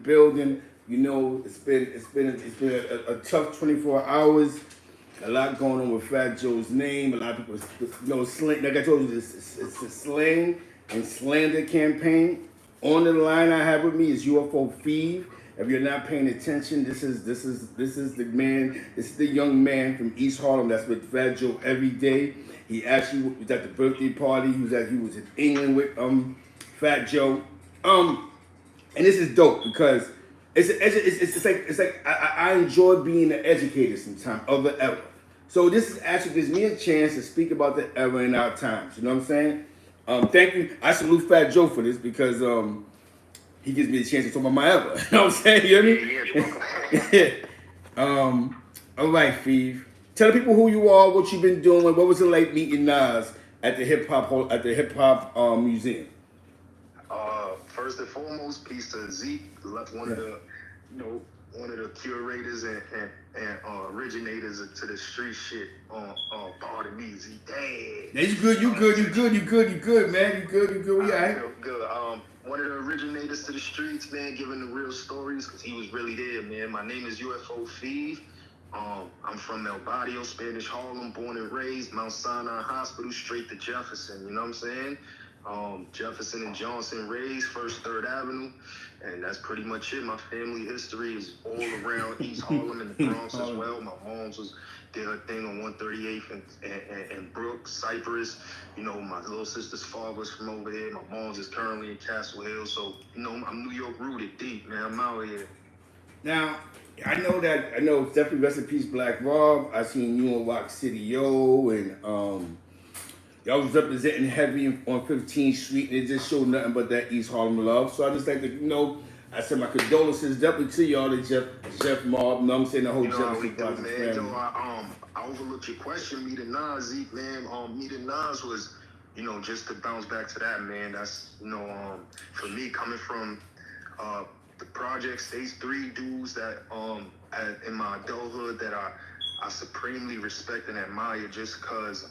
building. You know, it's been a tough 24 hours. A lot going on with Fat Joe's name. A lot of people, slang. Like I told you, it's a slang and slander campaign. On the line I have with me is UFO Feeve. If you're not paying attention, this is the man. This is the young man from East Harlem that's with Fat Joe every day. He actually was at the birthday party. He was in England with Fat Joe. And this is dope because it's like I enjoy being an educator sometimes of the era. So this is actually gives me a chance to speak about the era in our times. You know what I'm saying? Thank you. I salute Fat Joe for this because he gives me a chance to talk about my era. You know what I'm saying? You hear me? All right, Feeve. Tell the people who you are, what you've been doing. What was it like meeting Nas at the hip hop museum? First and foremost, peace to Zeke, one of the, one of the curators and originators to the street shit on Pardon Me, Zeke. Dang. You good, man. You good. We all right. Good. One of the originators to the streets, man, giving the real stories, because he was really there, man. My name is UFO Feeve. I'm from El Barrio, Spanish Harlem, born and raised, Mount Sinai Hospital, straight to Jefferson, you know what I'm saying? Jefferson and Johnson raised, First, 3rd Avenue, and that's pretty much it. My family history is all around East Harlem and the Bronx as well. My mom's did her thing on 138th and Brooks, Cypress. You know, my little sister's father's from over here. My mom's is currently in Castle Hill, so, I'm New York rooted deep, man. I'm out here. Now, I know definitely rest in peace, Black Rob. I seen you on Rock City Yo, and y'all was representing heavy on 15th Street, and it just showed nothing but that East Harlem love. So I just like to, I said my condolences definitely to y'all, the Jeff Mob, you know what I'm saying, the whole Jefferson Project family. I overlooked your question, meeting Nas, Zeke, man. Meeting Nas was, just to bounce back to that, man, that's, for me, coming from the project stage 3 dudes that in my adulthood that I supremely respect and admire just because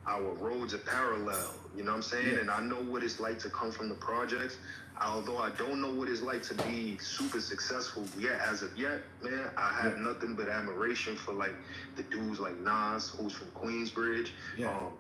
our roads are parallel, you know what I'm saying? Yeah. And I know what it's like to come from the projects, although I don't know what it's like to be super successful yet. As of yet, man, I have nothing but admiration for like the dudes like Nas, who's from Queensbridge,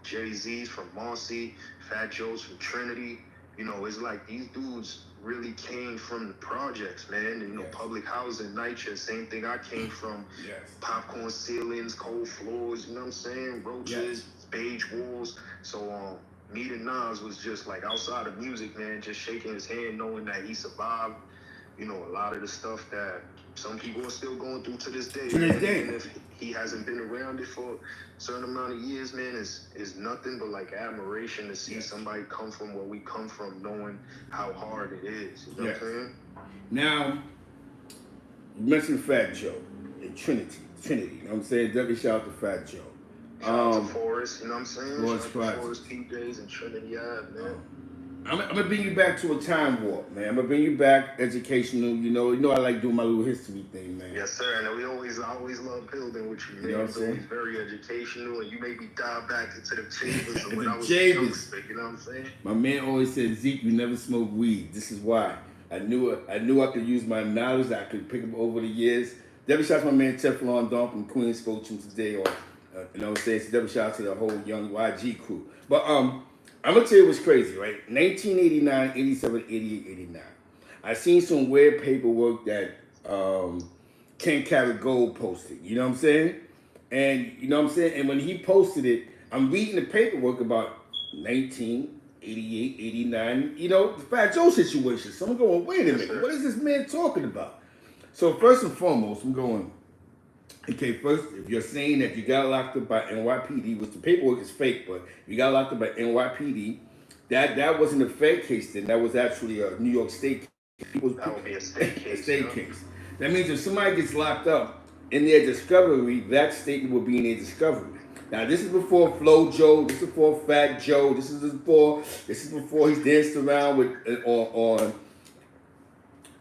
Jay-Z's from Marcy, Fat Joe's from Trinity. It's like these dudes really came from the projects, man. And, public housing, NYCHA, same thing I came from. Yes. Popcorn ceilings, cold floors, you know what I'm saying? Roaches, beige walls. So, meeting Nas was just like outside of music, man, just shaking his hand, knowing that he survived, a lot of the stuff that some people are still going through to this day. And if he hasn't been around it for a certain amount of years, man, is nothing but like admiration to see somebody come from where we come from, knowing how hard it is. You know what I'm saying? Now, you mentioned Fat Joe and Trinity. You know what I'm saying? Definitely shout out to Fat Joe. Shout out to Forrest, you know what I'm saying? Forrest PJs and Trinity Ave, man. I'm gonna bring you back to a time warp, man. I'm gonna bring you back educational. You know I like doing my little history thing, man. Yes, sir. And I always love building with you, man. You know what it's always very educational, and you make me dive back into the chambers of when I was young, you know what I'm saying? My man always said, Zeke, you never smoke weed. This is why. I knew I could use my knowledge that I could pick up over the years. Definitely shout out to my man Teflon Don from Queens, spoke to him today, or you know what I'm saying? So definitely shout out to the whole young YG crew. But I'm going to tell you what's crazy, right? 1989, 87, 88, 89. I seen some weird paperwork that Ken Carrot Gold posted. You know what I'm saying? And you know what I'm saying? And when he posted it, I'm reading the paperwork about 1988, 89, the Fat Joe situation. So I'm going, wait a minute, what is this man talking about? So first and foremost, I'm going, okay, first, if you're saying that you got locked up by NYPD, which the paperwork is fake, but you got locked up by NYPD, that wasn't a fake case then. That was actually a New York State case. That would be a state case. A state case. That means if somebody gets locked up in their discovery, that statement will be in their discovery. Now, this is before Flo Joe. This is before Fat Joe. This is before he's danced around with on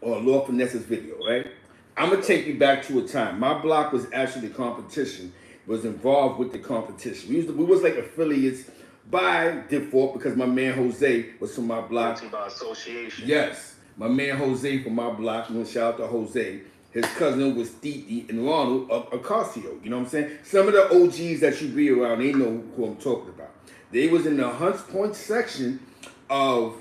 Lord Finesse's video, right? I'm going to take you back to a time. My block was actually the competition, was involved with the competition. We was like affiliates by default because my man Jose was from my block. By association. Yes. My man Jose from my block, you know, shout out to Jose. His cousin was Titi and Ronald of Acacio. You know what I'm saying? Some of the OGs that you be around, they know who I'm talking about. They was in the Hunts Point section of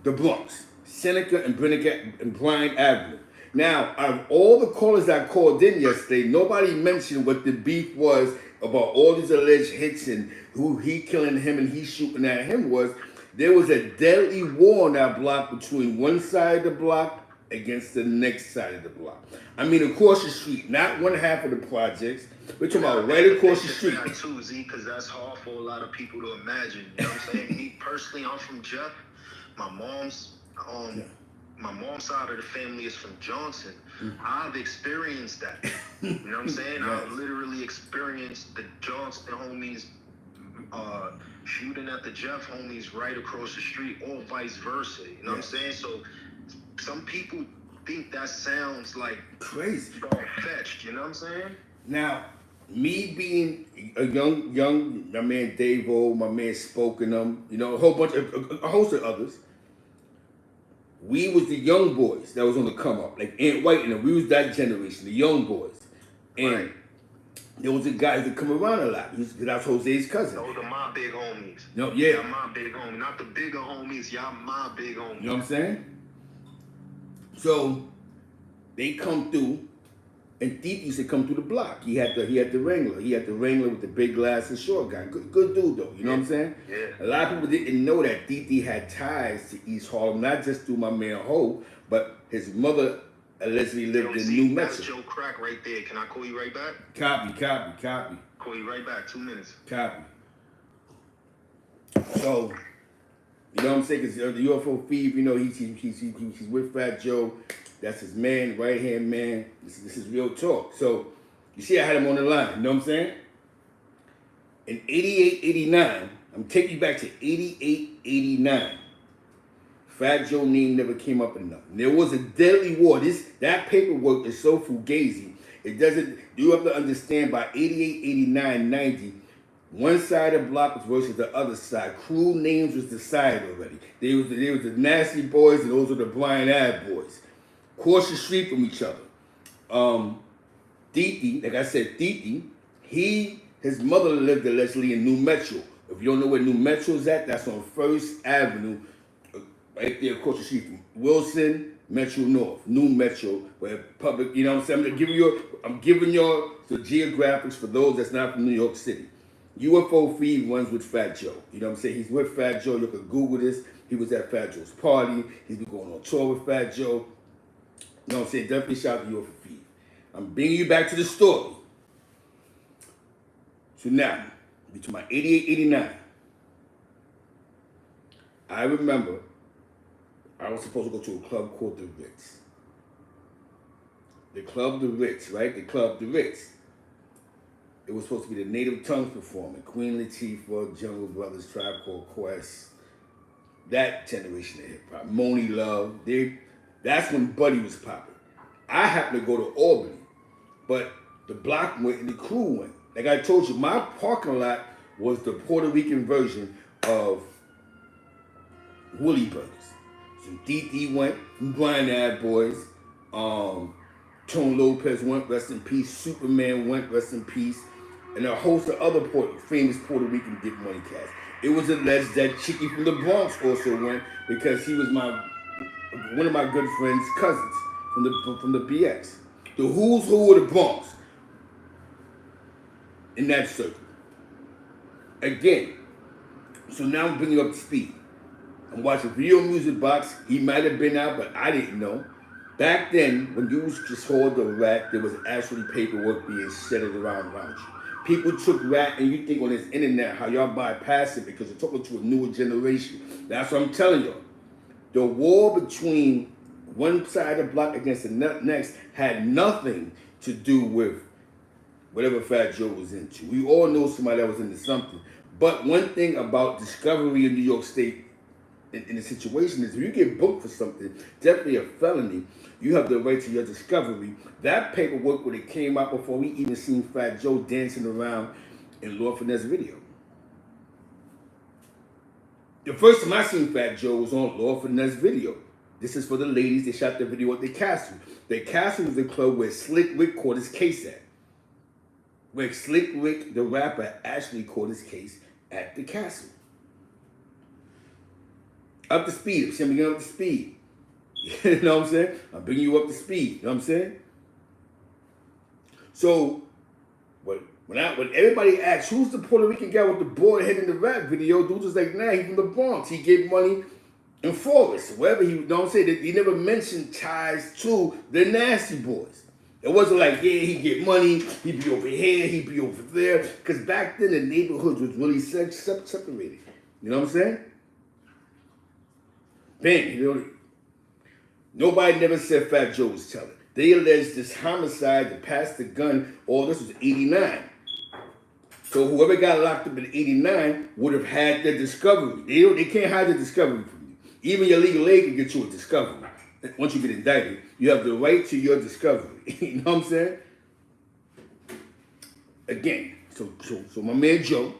the Bronx, Seneca and Bryant Avenue. Now, out of all the callers that called in yesterday, nobody mentioned what the beef was about all these alleged hits and who he killing him and he shooting at him was. There was a deadly war on that block between one side of the block against the next side of the block. I mean, across the street, not one half of the projects. We're talking about right across the street. That too, Z, because that's hard for a lot of people to imagine. You know what I'm saying? Me personally, I'm from Jeff. My mom's side of the family is from Johnson. I've experienced that. You know what I'm saying? I've literally experienced the Johnson homies shooting at the Jeff homies right across the street, or vice versa. You know what I'm saying? So some people think that sounds like crazy, far-fetched. You know what I'm saying? Now, me being a young, my man Davo, my man Spokenum, you know, a whole bunch of, a host of others. We was the young boys that was on the come up, like Aunt White and them. We was that generation, the young boys. And there was the guys that come around a lot. That's Jose's cousin. Those are my big homies. No, yeah. Y'all my big homies. Not the bigger homies. Y'all my big homies. You know what I'm saying? So they come through, and Deep used to come through the block. He had the Wrangler. He had the Wrangler with the big glasses, short guy. Good dude though. You know what I'm saying? Yeah. A lot of people didn't know that Dee had ties to East Harlem, not just through my man Ho, but his mother allegedly lived in New Mexico. That's Joe Crack right there. Can I call you right back? Copy. Call you right back. 2 minutes. Copy. So, you know what I'm saying? Because the UFO Thief, you know, he's with Fat Joe. That's his man, right hand man. This is real talk. So, you see, I had him on the line. You know what I'm saying? In 88, 89, I'm taking you back to 88, 89. Fat Joe name never came up enough. And there was a deadly war. That paperwork is so fugazi. It doesn't. You have to understand by 88, 89, 90. One side of the block was versus the other side. Crew names was decided already. There was the Nasty Boys and those were the Bryant Ave Boys. Across the street from each other. Dee, like I said, Dee, his mother lived allegedly in New Metro. If you don't know where New Metro is at, that's on First Avenue, right there across the street from Wilson, Metro North, New Metro, where public, you know what I'm saying? I'm giving you the geographics for those that's not from New York City. UFO Feed runs with Fat Joe. You know what I'm saying? He's with Fat Joe. You can Google this. He was at Fat Joe's party. He's been going on tour with Fat Joe. You know what I'm saying? Definitely shout out to UFO Feed. I'm bringing you back to the story. So now, between my 88, 89, I remember I was supposed to go to a club called The Ritz. The Club The Ritz, right? The Club The Ritz. It was supposed to be the Native Tongues performing. Queen Latifah, Jungle Brothers, Tribe Called Quest. That generation of hip hop. Moni Love. That's when Buddy was popping. I happened to go to Albany, but the block went and the crew went. Like I told you, my parking lot was the Puerto Rican version of Willie Burgers. So D.D. went from Blind Ad Boys. Tone Lopez went, rest in peace. Superman went, rest in peace. And a host of other famous Puerto Rican Get Money cats. It was alleged that Chicky from the Bronx also went because he was one of my good friend's cousins from the BX. The who's who of the Bronx in that circle. Again, so now I'm bringing you up to speed. I'm watching Video Music Box. He might have been out, but I didn't know. Back then, when you just hold the rat, there was actually paperwork being shedded around you. People took rat, and you think on this internet how y'all bypass it because you're talking to a newer generation. That's what I'm telling you. The war between one side of the block against the next had nothing to do with whatever Fat Joe was into. We all know somebody that was into something. But one thing about discovery in New York State in the situation is if you get booked for something, definitely a felony, you have the right to your discovery. That paperwork when it came out before we even seen Fat Joe dancing around in Lord Finesse video. The first time I seen Fat Joe was on Law Finesse video. This is for the ladies. They shot the video at the Castle. The Castle was the club where Slick Rick caught his case at. Where Slick Rick, the rapper, actually caught his case at the Castle. Up to speed. I'm bringing up to speed. You know what I'm saying? I'm bringing you up to speed. You know what I'm saying? So, when everybody asks, who's the Puerto Rican guy with the board head in the rap video, dude was like, nah, he's from the Bronx. He gave money in Forest, wherever he, don't say that he never mentioned ties to the Nasty Boys. It wasn't like, yeah, he get money, he be over here, he be over there. Because back then the neighborhoods was really separated. You know what I'm saying? Bang, you know, nobody never said Fat Joe was telling. They alleged this homicide to pass the gun, all this was 89. So whoever got locked up in 89 would have had their discovery. They can't hide the discovery from you. Even your legal aid can get you a discovery. Once you get indicted, you have the right to your discovery. You know what I'm saying? Again, so my man Joe,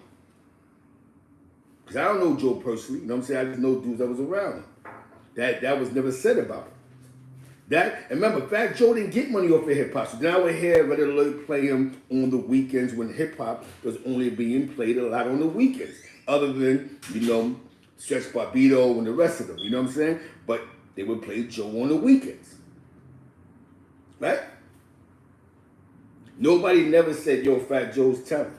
because I don't know Joe personally, you know what I'm saying? I just know dudes that was around him. That was never said about him. And remember, Fat Joe didn't get money off of hip hop. So then I would hear Red Alert play him on the weekends when hip hop was only being played a lot on the weekends. Other than, you know, Stretch Barbito and the rest of them. You know what I'm saying? But they would play Joe on the weekends. Right? Nobody never said, yo, Fat Joe's telling.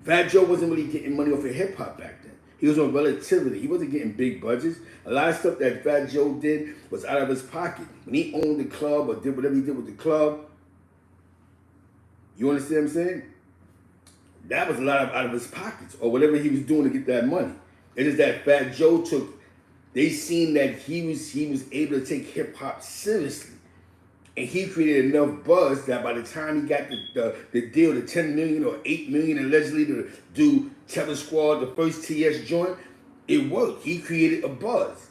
Fat Joe wasn't really getting money off of hip hop back then. He was on Relativity. He wasn't getting big budgets. A lot of stuff that Fat Joe did was out of his pocket. When he owned the club or did whatever he did with the club, you understand what I'm saying? That was a lot out of his pockets or whatever he was doing to get that money. It is that Fat Joe they seen that he was able to take hip hop seriously. And he created enough buzz that by the time he got the deal, the 10 million or 8 million allegedly to do Terror Squad, the first TS joint, it worked. He created a buzz.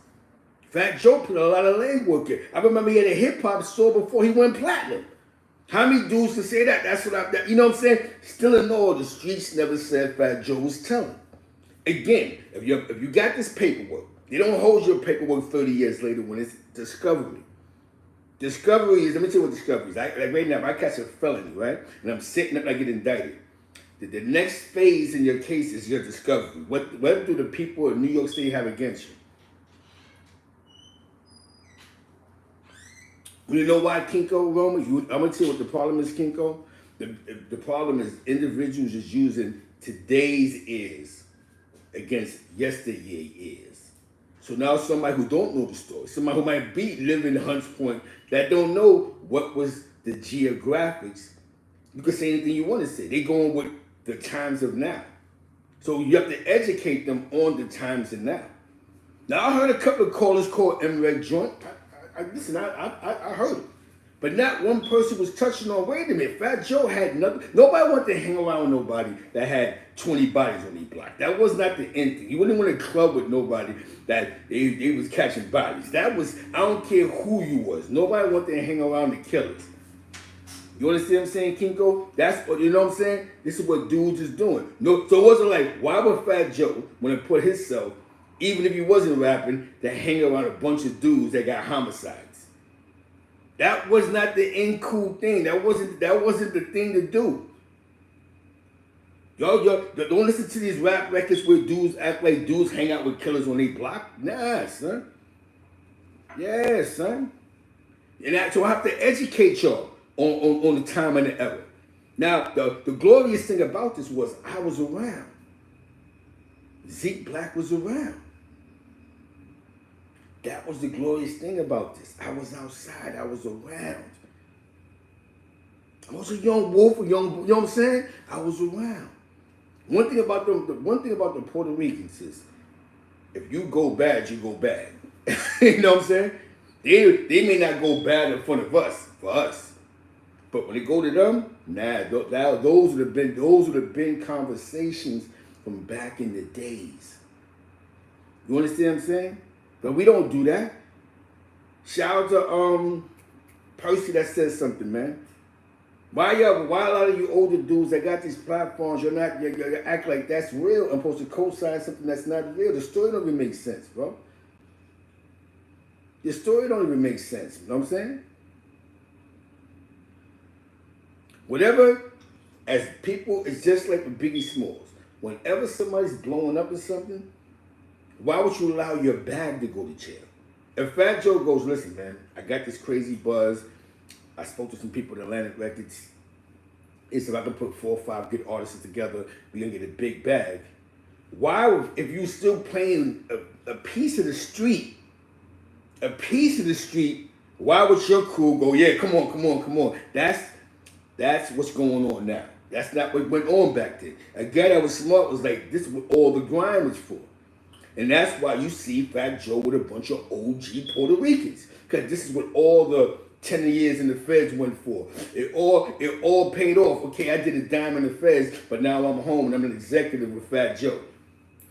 Fat Joe put a lot of legwork in. I remember he had a hip hop store before he went platinum. How many dudes can say that? That's what you know what I'm saying? Still in all, the streets never said Fat Joe was telling. Again, if you got this paperwork, they don't hold your paperwork 30 years later when it's discovery. Discovery is, let me tell you what discovery is. Like right now, if I catch a felony, right, and I'm sitting up and I get indicted, the next phase in your case is your discovery. What do the people in New York City have against you? You know why, Kinko, Roma? I'm going to tell you what the problem is, Kinko. The problem is individuals is using today's is against yesteryear is. So now somebody who don't know the story, somebody who might be living in Hunts Point that don't know what was the geographics, you can say anything you want to say. They going with the times of now. So you have to educate them on the times of now. Now I heard a couple of callers call MREG joint. Listen, I heard it. But not one person was touching on, wait a minute, Fat Joe had nothing. Nobody wanted to hang around with nobody that had 20 bodies on their block. That was not the end thing. You wouldn't want to club with nobody that they was catching bodies. That was, I don't care who you was. Nobody wanted to hang around the killers. You understand what I'm saying, Kinko? That's what, you know what I'm saying? This is what dudes is doing. No, so it wasn't like, why would Fat Joe, when he put himself, even if he wasn't rapping, to hang around a bunch of dudes that got homicides? That was not the end cool thing. That wasn't the thing to do. Y'all don't listen to these rap records where dudes act like dudes hang out with killers on their block. Nah, son. Yeah, son. And so I have to educate y'all on the time and the era. Now, the glorious thing about this was I was around. Zeke Black was around. That was the glorious thing about this. I was outside. I was around. I was a young wolf, you know what I'm saying? I was around. One thing about the Puerto Ricans is, if you go bad, you go bad. You know what I'm saying? They may not go bad in front of us, for us. But when they go to them, nah, those would have been conversations from back in the days. You understand what I'm saying? But we don't do that. Shout out to Percy that says something, man. Why a lot of you older dudes that got these platforms, you act like that's real and supposed to co-sign something that's not real? The story don't even make sense, bro. Your story don't even make sense. You know what I'm saying? Whatever, as people, it's just like with Biggie Smalls. Whenever somebody's blowing up or something, why would you allow your bag to go to jail? If Fat Joe goes, listen, man, I got this crazy buzz. I spoke to some people at Atlantic Records. It's if I can put 4 or 5 good artists together, we're gonna get a big bag. Why, if you still playing a piece of the street, why would your crew go, yeah, come on. That's what's going on now. That's not what went on back then. A guy that was smart was like, this is what all the grind was for. And that's why you see Fat Joe with a bunch of OG Puerto Ricans. Because this is what all the 10 years in the feds went for. It all paid off. Okay, I did a dime in the feds, but now I'm home and I'm an executive with Fat Joe.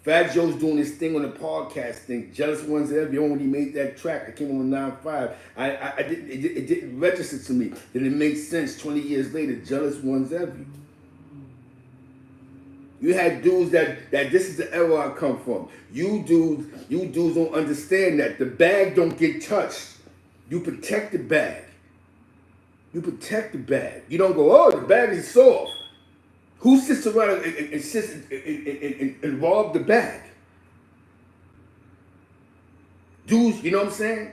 Fat Joe's doing this thing on the podcast thing. Jealous Ones Ever. When he made that track, I came on 9-5. It didn't register to me. Then it makes sense 20 years later. Jealous Ones Ever. You had dudes that this is the era I come from. You dudes don't understand that. The bag don't get touched. You protect the bag. You don't go, oh, the bag is soft. Who sits around and rob the bag? Dudes, you know what I'm saying?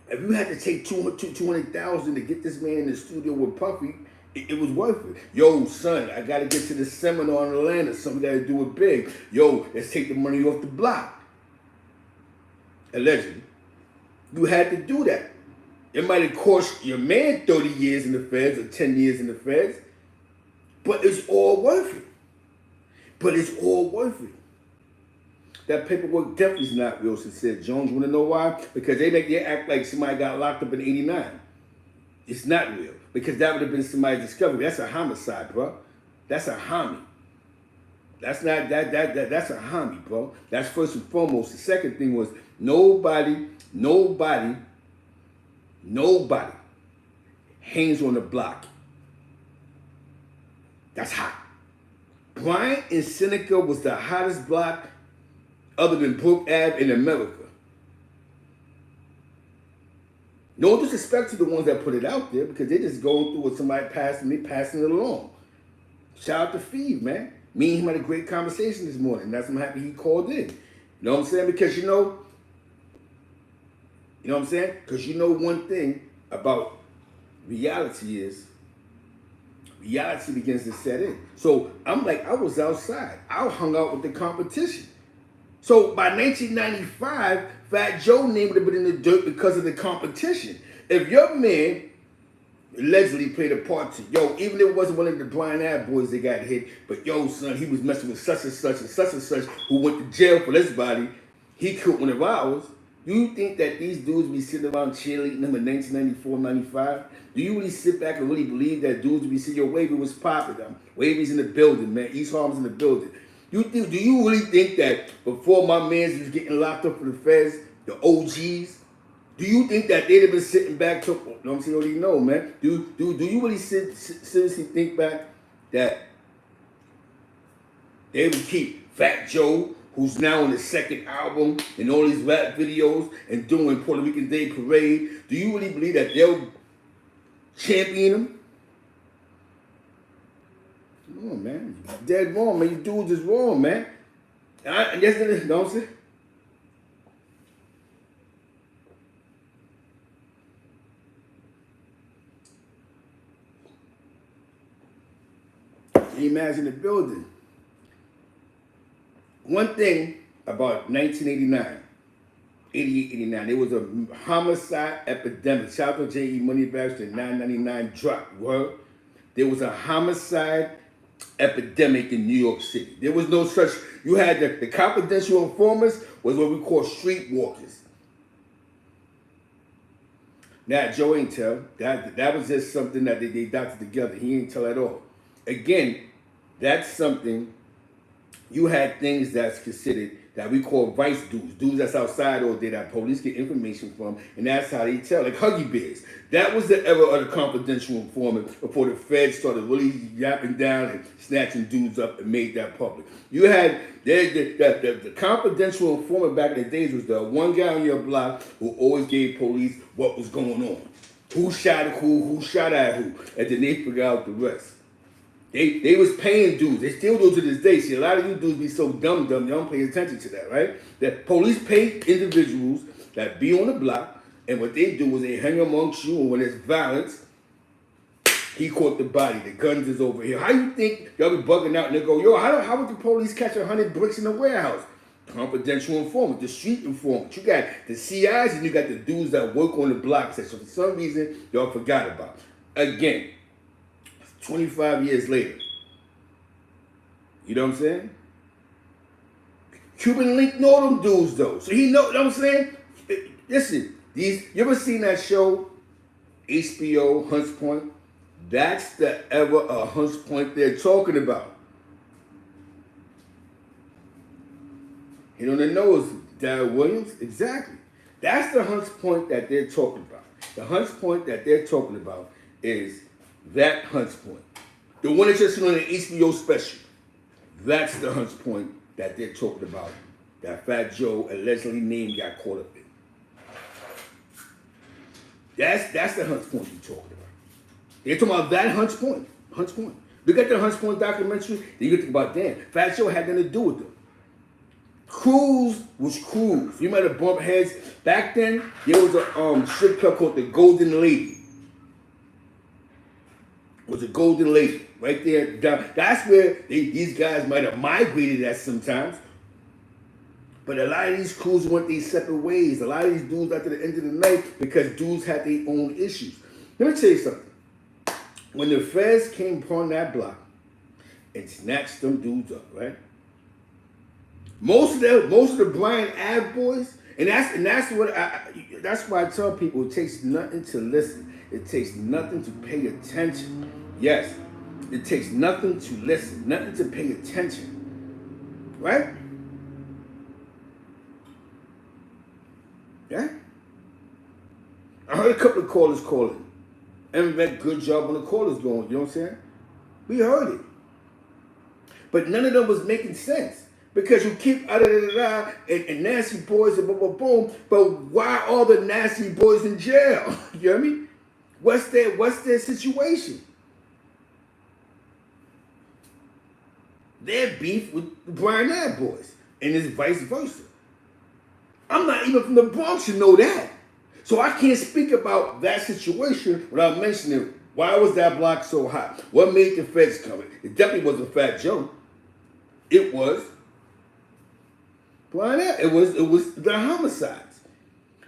If you had to take $200,000 to get this man in the studio with Puffy, it was worth it. Yo, son, I got to get to this seminar in Atlanta. Somebody got to do it big. Yo, let's take the money off the block. Allegedly. You had to do that. It might have cost your man 30 years in the feds or 10 years in the feds, but it's all worth it. That paperwork definitely is not real, sincere Jones. You want to know why? Because they act like somebody got locked up in 89. It's not real. Because that would have been somebody's discovery. That's a homicide, bro. That's a homie. That's not that's a homie, bro. That's first and foremost. The second thing was nobody hangs on the block. That's hot. Bryant and Seneca was the hottest block other than Brook Ave in America. No disrespect to the ones that put it out there because they just going through what somebody passed and they passing it along. Shout out to Feed, man. Me and him had a great conversation this morning. That's why I'm happy he called in. You know what I'm saying? Because you know what I'm saying? Because you know one thing about reality is reality begins to set in. So I'm like, I was outside. I hung out with the competition. So by 1995, Fat Joe name would have been in the dirt because of the competition. If your man allegedly played a part to, yo, even if it wasn't one of the blind ad boys that got hit, but yo, son, he was messing with such and such who went to jail for this body, he killed one of ours. Do you think that these dudes be sitting around cheerleading them in 1994, 95? Do you really sit back and really believe that dudes would be saying, yo, Wavy was popping? Wavy's in the building, man. East Harlem's in the building. Do you really think that before my mans was getting locked up for the feds, the OGs, do you think that they'd have been sitting back to, you know what I'm saying, already know, man? Do you really seriously think back that they would keep Fat Joe, who's now on his second album and all these rap videos and doing Puerto Rican Day Parade, do you really believe that they'll champion him? Come on, man. You're dead wrong, man. You dudes is wrong, man. And that's the, you know what I'm saying? Imagine the building. One thing about 1989, 88, 89, there was a homicide epidemic. Shout out to J.E. Moneybags to 999 drop. Word. There was a homicide epidemic in New York City. There was no such, you had the confidential informants was what we call streetwalkers. Now, Joe ain't tell. That was just something that they doctored together. He ain't tell at all. Again, that's something, you had things that's considered that we call vice dudes, dudes that's outside all day that police get information from, and that's how they tell, like Huggy Bears. That was the era of the confidential informant before the feds started really yapping down and snatching dudes up and made that public. You had the confidential informant back in the days was the one guy on your block who always gave police what was going on. Who shot who shot at who, and then they figure out the rest. They was paying dudes. They still do to this day. See, a lot of you dudes be so dumb, you don't pay attention to that, right? That police pay individuals that be on the block, and what they do is they hang amongst you, and when there's violence, he caught the body. The guns is over here. How you think y'all be bugging out and they go, yo, how would the police catch 100 bricks in the warehouse? Confidential informant, the street informant. You got the CIs and you got the dudes that work on the blocks that for some reason y'all forgot about. Again, 25 years later. You know what I'm saying? Cuban Link know them dudes though. So he know what I'm saying? Listen, you ever seen that show, HBO, Hunts Point? That's the era of Hunts Point they're talking about. You know, they know it's Darryl Williams? Exactly. That's the Hunts Point that they're talking about. The Hunts Point that they're talking about is that Hunts Point. The one that's just on the HBO special. That's the Hunts Point that they're talking about. That Fat Joe allegedly name got caught up in. That's the Hunts Point you're talking about. They're talking about that Hunts Point. Hunts Point. Look at the Hunts Point documentary, then you think about, damn, Fat Joe had nothing to do with them. Cruz was Cruz. You might have bumped heads. Back then, there was a strip club called the Golden Lady. It was a Golden Lady right there. That's where these guys might have migrated at sometimes. But a lot of these crews went these separate ways. A lot of these dudes after the end of the night because dudes had their own issues. Let me tell you something. When the feds came upon that block and snatched them dudes up, right? Most of the Brian Ave boys, and that's why I tell people it takes nothing to listen. It takes nothing to pay attention. Yes, it takes nothing to listen, nothing to pay attention. Right? Yeah? I heard a couple of callers calling. And good job on the callers going, you know what I'm saying? We heard it. But none of them was making sense. Because you keep and nasty boys and boom, boom, boom. But why are the nasty boys in jail? You know what I mean? What's their situation? They're beef with the Brian Ave boys. And it's vice versa. I'm not even from the Bronx to know that. So I can't speak about that situation without mentioning why was that block so hot? What made the feds come? It definitely wasn't Fat Joe. It was Brian Ave. It was the homicides.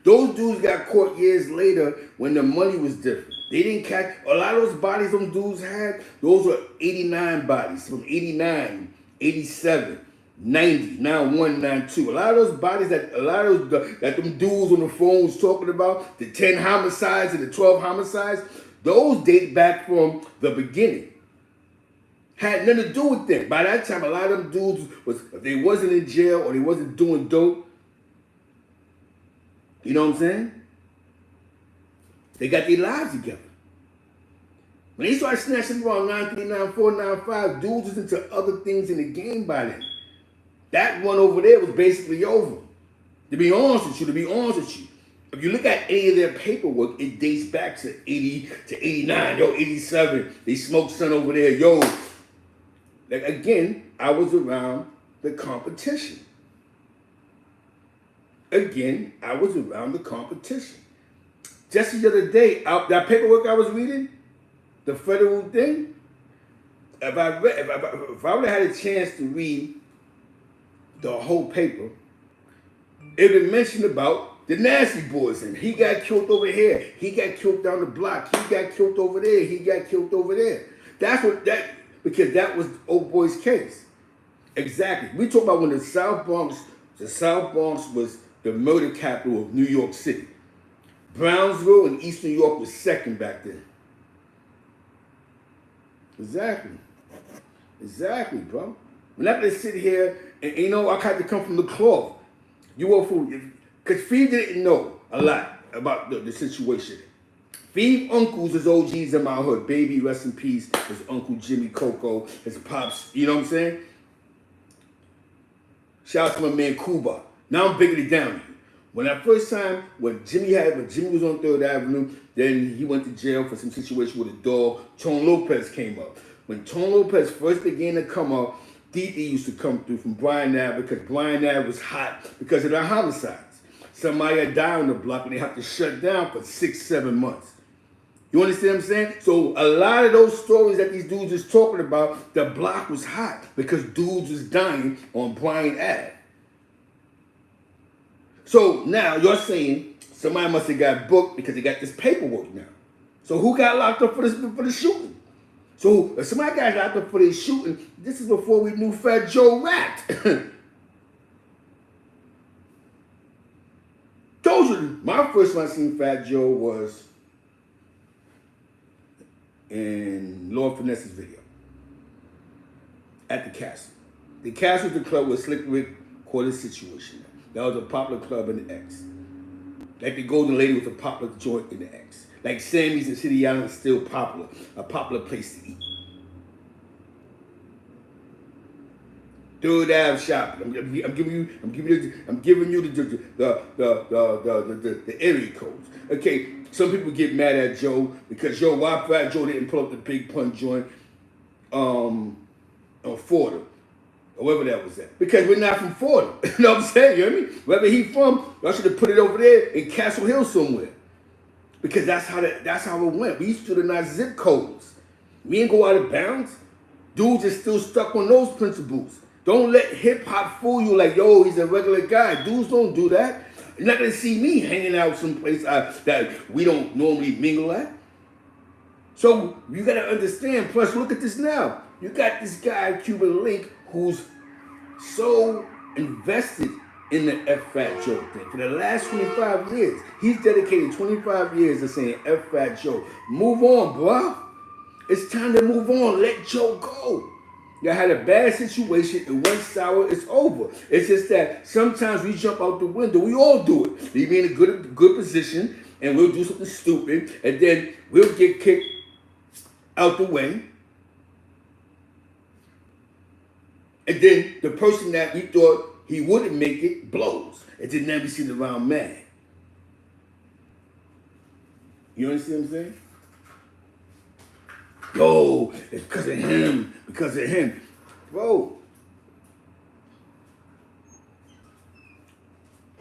Those dudes got caught years later when the money was different. They didn't catch a lot of those bodies them dudes had. Those were 89 bodies from 89, 87. 90, 91, 92. A lot of those bodies that them dudes on the phone was talking about, the 10 homicides and the 12 homicides, those date back from the beginning. Had nothing to do with them. By that time, a lot of them dudes if they wasn't in jail or they wasn't doing dope, you know what I'm saying? They got their lives together. When they started snatching around 939, 495, dudes was into other things in the game by then. That one over there was basically over. To be honest with you, if you look at any of their paperwork, it dates back to 80 to 89, 87. They smoked son over there, Like again, I was around the competition. Just the other day, that paperwork I was reading, the federal thing, if I would have had a chance to read the whole paper, it would mention about the nasty boys, and he got killed over here, he got killed down the block, he got killed over there, he got killed over there. Because that was old boy's case. Exactly. We talk about when the South Bronx was the murder capital of New York City. Brownsville and East New York was second back then. Exactly, bro. We're not gonna sit here and you know I had to come from the cloth. You were fool, because Fee didn't know a lot about the situation. Fee uncles is OGs in my hood. Baby, rest in peace. His uncle Jimmy Coco, his pops. You know what I'm saying? Shout out to my man Cuba. Now I'm breaking it down. When that first time when Jimmy was on 3rd Avenue, then he went to jail for some situation with a dog. Tone Lopez came up. When Tone Lopez first began to come up, Dee used to come through from Bryan Ave because Bryan Ave was hot because of the homicides. Somebody had died on the block and they have to shut down for 6-7 months. You understand what I'm saying? So a lot of those stories that these dudes is talking about, the block was hot because dudes was dying on Bryan Ave. So now you're saying somebody must have got booked because they got this paperwork now. So who got locked up for the shooting? So if somebody got locked up for this shooting, this is before we knew Fat Joe rapped. Told you, my first time I seen Fat Joe was in Lord Finesse's video at the Castle. The Castle was the club where Slick Rick caught his situation. That was a popular club in the X. Like the Golden Lady was a popular joint in the X. Like Sammy's in City Island is still popular, a popular place to eat. 3rd Ave shopping. I'm giving you the area codes. Okay, some people get mad at Joe because why Fat Joe didn't pull up the Big Pun joint on Fordham. Or wherever that was at. Because we're not from Fordham. You know what I'm saying? You know what I mean? Wherever he from, I should have put it over there in Castle Hill somewhere. Because that's how it went. We used to not zip codes. We ain't go out of bounds. Dudes are still stuck on those principles. Don't let hip hop fool you like, yo, he's a regular guy. Dudes don't do that. You're not gonna see me hanging out someplace that we don't normally mingle at. So you gotta understand. Plus, look at this now. You got this guy, Cuban Link, who's so invested in the F Fat Joe thing. For the last 25 years, he's dedicated 25 years to saying F Fat Joe. Move on, bro. It's time to move on. Let Joe go. You had a bad situation. It went sour. It's over. It's just that sometimes we jump out the window. We all do it. We be in a good position, and we'll do something stupid, and then we'll get kicked out the way. And then the person that we thought he wouldn't make it blows. And then now we sit around mad. You understand what I'm saying? Yo, it's because of him. Because of him. Bro.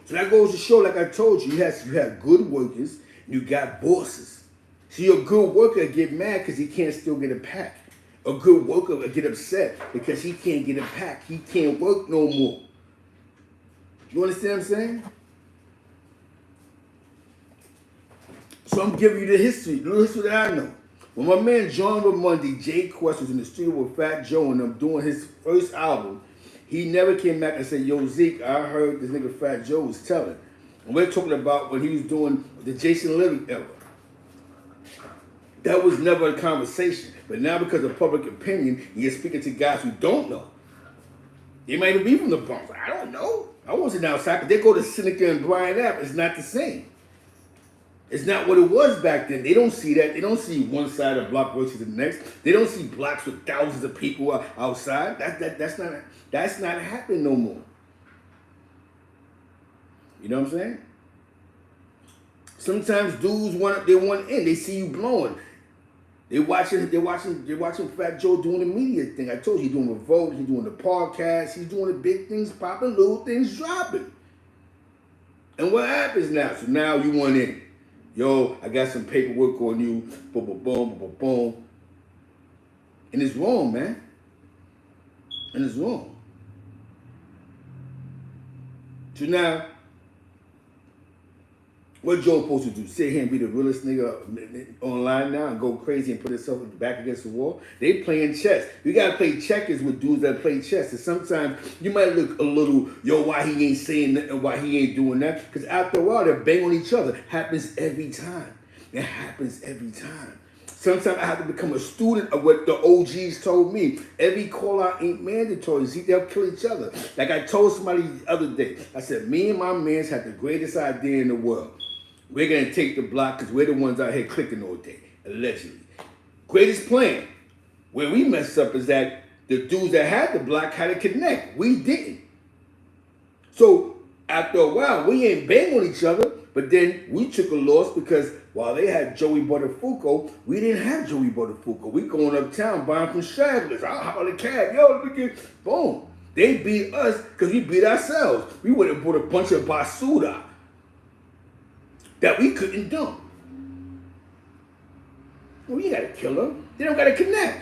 So that goes to show, like I told you, you have good workers, and you got bosses. So your good worker get mad because he can't still get a pack. A good worker will get upset because he can't get a pack. He can't work no more. You understand what I'm saying? So I'm giving you the history that I know. When my man John Ramundi, Jay Quest, was in the studio with Fat Joe and them doing his first album, he never came back and said, yo, Zeke, I heard this nigga Fat Joe was telling. And we're talking about when he was doing the Jason Lyric era. That was never a conversation. But now because of public opinion, you're speaking to guys who don't know. They might even be from the Bronx. I don't know. I wasn't outside, but they go to Seneca and Bryan Ave. It's not the same. It's not what it was back then. They don't see that. They don't see one side of the block versus the next. They don't see blocks with thousands of people outside. That's not happening no more. You know what I'm saying? Sometimes dudes want in. They see you blowing. They watching Fat Joe doing the media thing. I told you, he's doing Revolt, he's doing the podcast, he's doing the big things popping, little things dropping. And what happens now? So now you want in. Yo, I got some paperwork on you. Boom, boom, boom, boom, boom, boom. And it's wrong, man. And it's wrong. So now, what Joe supposed to do? Sit here and be the realest nigga online now and go crazy and put himself back against the wall? They playing chess. You gotta play checkers with dudes that play chess. And sometimes you might look a little, yo, why he ain't saying nothing, why he ain't doing that? Because after a while, they're banging on each other. Happens every time. It happens every time. Sometimes I have to become a student of what the OGs told me. Every call out ain't mandatory. See, they'll kill each other. Like I told somebody the other day, I said, me and my mans had the greatest idea in the world. We're gonna take the block because we're the ones out here clicking all day, allegedly. Greatest plan. Where we messed up is that the dudes that had the block had to connect. We didn't. So after a while, we ain't bang on each other, but then we took a loss because while they had Joey Buttafuoco, we didn't have Joey Buttafuoco. We going uptown buying from stragglers. I'll hop on the cab. Yo, let me get, boom. They beat us because we beat ourselves. We would have bought a bunch of basura that we couldn't dump. Well, you gotta kill them. They don't gotta connect.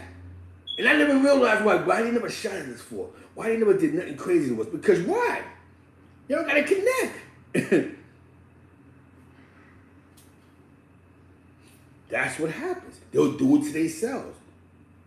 And I never realized why they never shot at us for. Why they never did nothing crazy to us. Because why? You don't gotta connect. That's what happens. They'll do it to themselves.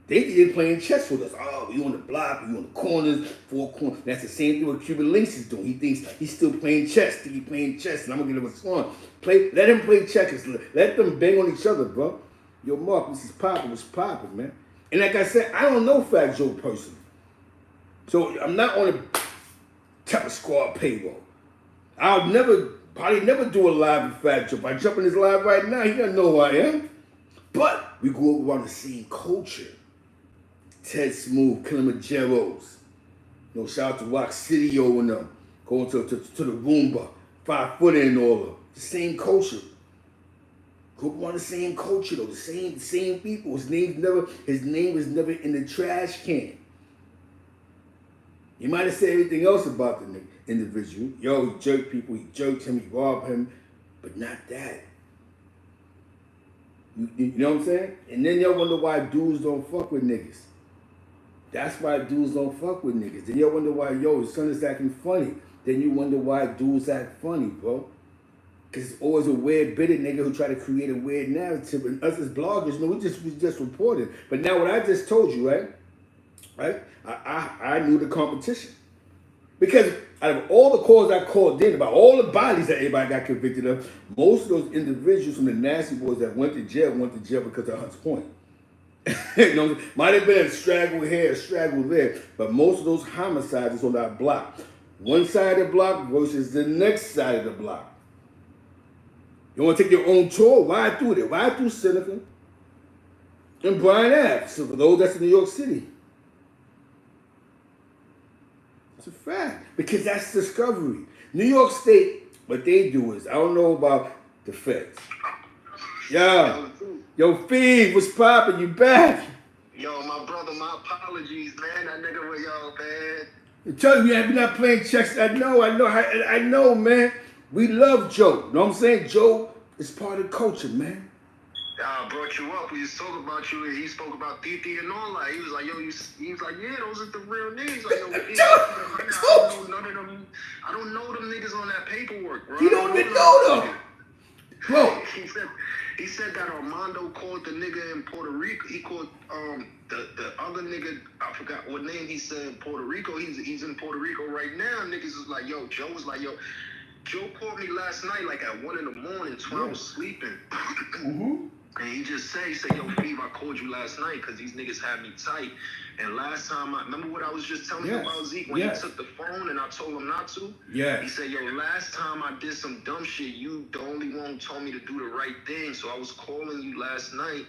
They did playing chess with us. Oh, you on the block, you on the corners, 4 corners. That's the same thing what Cuban Links is doing. He thinks he's still playing chess. He's playing chess, and I'm gonna give him a song. Let him play checkers. Let them bang on each other, bro. Yo, Mark, this is popping. What's popping, man? And like I said, I don't know Fat Joe personally. So I'm not on a Temper Squad payroll. I'll probably never do a live with Fat Joe. If I jump in his live right now, he doesn't know who I am. But we grew up around the same culture. Ted Smooth, Kilimanjaros. You know, shout out to Rock City and them. Going to the Roomba. 5 foot and all. The same culture. Grew up around the same culture though. The same people. His name was never in the trash can. You might have said everything else about the individual. Yo, he jerked people, he jerked him, he robbed him, but not that. You know what I'm saying? And then y'all wonder why dudes don't fuck with niggas. That's why dudes don't fuck with niggas. Then y'all wonder why, yo, his son is acting funny. Then you wonder why dudes act funny, bro. Because it's always a weird, bitter nigga who try to create a weird narrative. And us as bloggers, you know, we just reported. But now what I just told you, right? I knew the competition. Because out of all the calls I called in about all the bodies that everybody got convicted of, most of those individuals from the nasty boys that went to jail because of Hunts Point. You know, might have been a straggle here, a straggle there, but most of those homicides is on that block. One side of the block versus the next side of the block. You want to take your own tour? Ride through there. Ride through Seneca and Bryan Ave. So for those that's in New York City. It's a fact. Because that's discovery. New York State, what they do is, I don't know about the feds. Yo, Fee, what's poppin'? You back? Yo, my brother, my apologies, man. That nigga was yo, man. I'm telling you, you're not playing checks. I know, man. We love Joe. You know what I'm saying? Joe is part of the culture, man. I brought you up. We was talking about you. He spoke about Titi and all that. He was like, yo, he was like, yeah, those are the real niggas. Like, yo, I don't know none of them. I don't know them niggas on that paperwork, bro. You don't even know them. Bro. He said that Armando called the nigga in Puerto Rico. He called the other nigga, I forgot what name he said in Puerto Rico. He's in Puerto Rico right now. Niggas was like, yo, Joe was like, yo, Joe called me last night like at 1 in the morning, 12 I was sleeping. Mm-hmm. And he said, yo, Phoebe, I called you last night because these niggas had me tight. And last time, remember what I was just telling you about Zeke when he took the phone and I told him not to? Yeah. He said, yo, last time I did some dumb shit, you the only one who told me to do the right thing. So I was calling you last night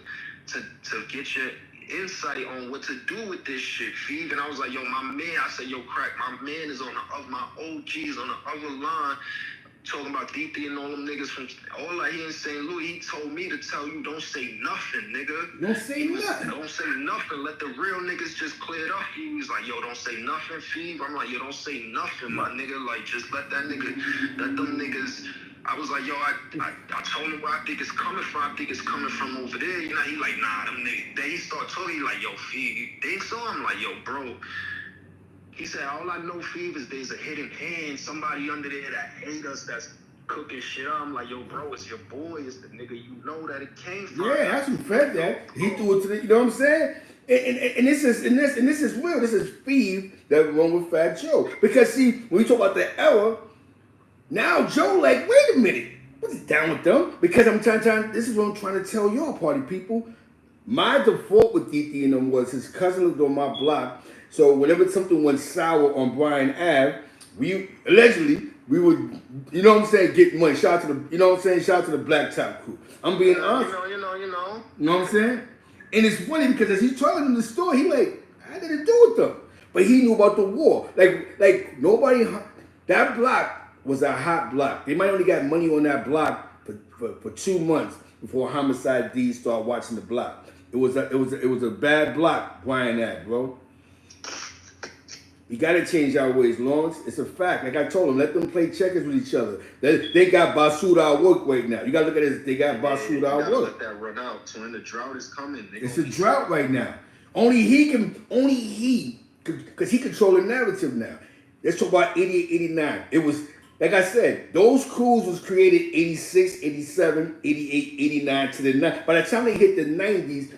to get your insight on what to do with this shit, Phoebe. And I was like, yo, my man, I said, yo, Crack, my man is on my OGs on the other line. Talking about DT and all them niggas from all I hear in St. Louis, he told me to tell you don't say nothing, nigga. Don't say nothing. Don't say nothing. Let the real niggas just clear it up. He was like, yo, don't say nothing, Phoebe. I'm like, yo, don't say nothing, my nigga. Like, just let them niggas. I was like, yo, I told him where I think it's coming from. I think it's coming from over there. You know, he like, nah, them niggas. Then he start talking, he like, yo, Phoebe, you think so? I'm like, yo, bro. He said, all I know, Phoebe, is there's a hidden hand, somebody under there that hate us, that's cooking shit up. I'm like, yo, bro, it's your boy, it's the nigga you know that it came from. Yeah, that's who fed that. He threw it to the, you know what I'm saying? And this is real. This is Phoebe that wrong with Fat Joe. Because see, when we talk about the era, now Joe like, wait a minute, what's down with them? Because I'm trying, this is what I'm trying to tell y'all, party people. My default with DT and them was his cousin lived on my block. So whenever something went sour on Bryan Ave, we allegedly we would, you know what I'm saying, get money. Shout out to the, you know what I'm saying, shout out to the Black Top crew. I'm being honest. You know. You know what I'm saying? And it's funny because as he's telling him the story, he like, I didn't do with them. But he knew about the war. Like nobody, that block was a hot block. They might only got money on that block for 2 months before Homicide D started watching the block. It was a bad block, Bryan Ave, bro. You gotta change our ways, Lawrence. It's a fact. Like I told them, let them play checkers with each other. They got Basura our work right now. You gotta look at it. They got Basura our work. Let that run out. So when the drought is coming, it's a drought right now. Only he, because he control the narrative now. Let's talk about 88, 89. It was, like I said, those crews was created 86, 87, 88, 89 to the 90s. By the time they hit the 90s,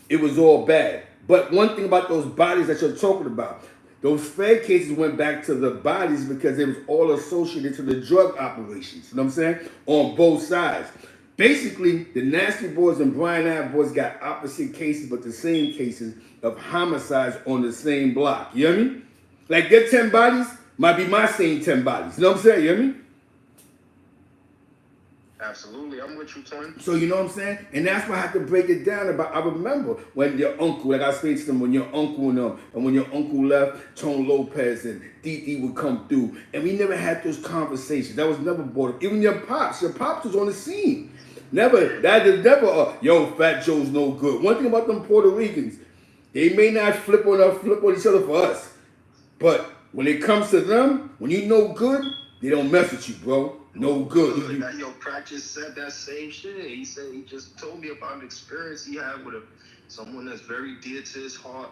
it was all bad. But one thing about those bodies that you're talking about, those Fed cases went back to the bodies because it was all associated to the drug operations. You know what I'm saying? On both sides. Basically, the Nasty Boys and Bryan Ave Boys got opposite cases, but the same cases of homicides on the same block. You know what I mean? Like their 10 bodies might be my same 10 bodies. You know what I'm saying? You know what I mean? Absolutely, I'm with you, Tony. So you know what I'm saying? And that's why I have to break it down about. I remember when your uncle, like I explained to them, when your uncle and when your uncle left, Tone Lopez and DD would come through, and we never had those conversations. That was never brought up. Even your pops was on the scene. Yo, Fat Joe's no good. One thing about them Puerto Ricans, they may not flip on each other for us, but when it comes to them, when you know good, they don't mess with you, bro. No good. Yo, Practice said that same shit. He said he just told me about an experience he had with someone that's very dear to his heart.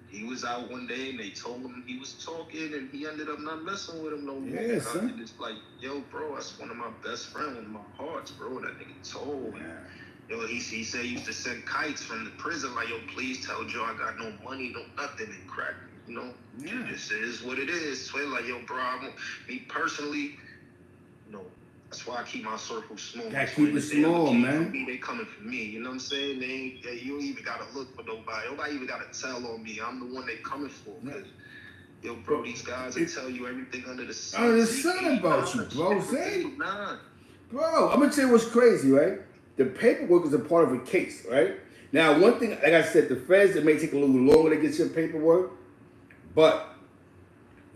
He was out one day and they told him he was talking and he ended up not messing with him no more. Yeah, son. It's like, yo, bro, that's one of my best friends, one of my hearts, bro. That nigga told me. Yo, he said he used to send kites from the prison, like, yo, please tell Joe I got no money, no nothing, and crack. You know, it just is what it is. So like, yo, bro, me personally, you know, that's why I keep my circle small. Gotta keep it small, man. They coming for me. You know what I'm saying? You don't even gotta look for nobody. Nobody even gotta tell on me. I'm the one they coming for. Cause, yo, bro, these guys will tell you everything under the sun. Under the sun about you, bro. Say, bro, I'm gonna tell you what's crazy, right? The paperwork is a part of a case, right? Now, one thing, like I said, the feds, it may take a little longer to get your paperwork, but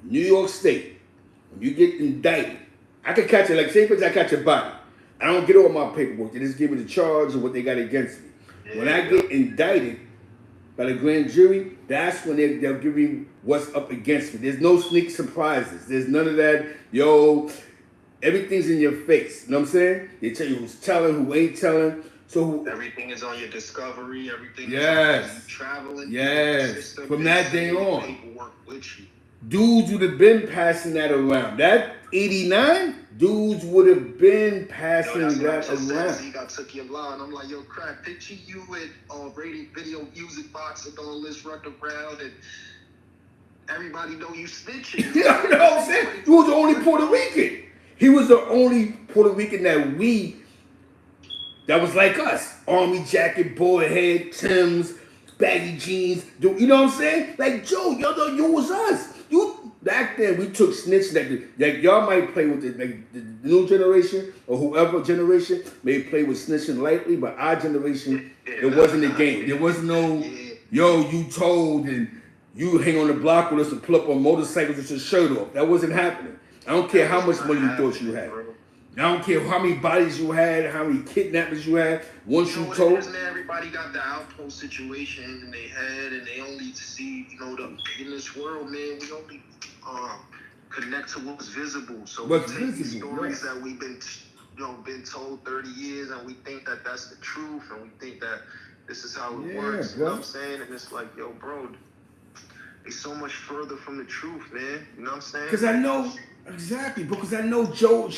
New York State, when you get indicted, I can catch it, like say for example, I catch a body. I don't get all my paperwork. They just give me the charge of what they got against me. When I get indicted by the grand jury, that's when they'll give me what's up against me. There's no sneak surprises. There's none of that, yo, everything's in your face. You know what I'm saying? They tell you who's telling, who ain't telling. So everything is on your discovery. Everything is on you traveling. Yes. From that day on. Paperwork with you. Dudes would have been passing that around. That 89, dudes would have been passing that around. See, I took your line. I'm like, yo, Crack, picture you with radio, video, music box and all this running around and everybody know you snitching. You know what I'm saying? He was the only Puerto Rican. He was the only Puerto Rican that was like us. Army jacket, boy head, Timbs, baggy jeans. You know what I'm saying? Like, Joe, you was us. Back then, we took snitching. Like y'all might play with it, like the new generation or whoever generation may play with snitching lightly, but our generation, it wasn't a game. There was no, yo, you told and you hang on the block with us and pull up on motorcycles with your shirt off. That wasn't happening. I don't care how much money you thought you had. I don't care how many bodies you had, how many kidnappers you had. Once you told, everybody got the outpost situation in their head, and they only see, in this world, man. We only connect to what's visible. So we take these stories that we've been told 30 years, and we think that that's the truth, and we think that this is how it works. You know what I'm saying? And it's like, yo, bro, it's so much further from the truth, man. You know what I'm saying? Because I know. Exactly, because I know Joe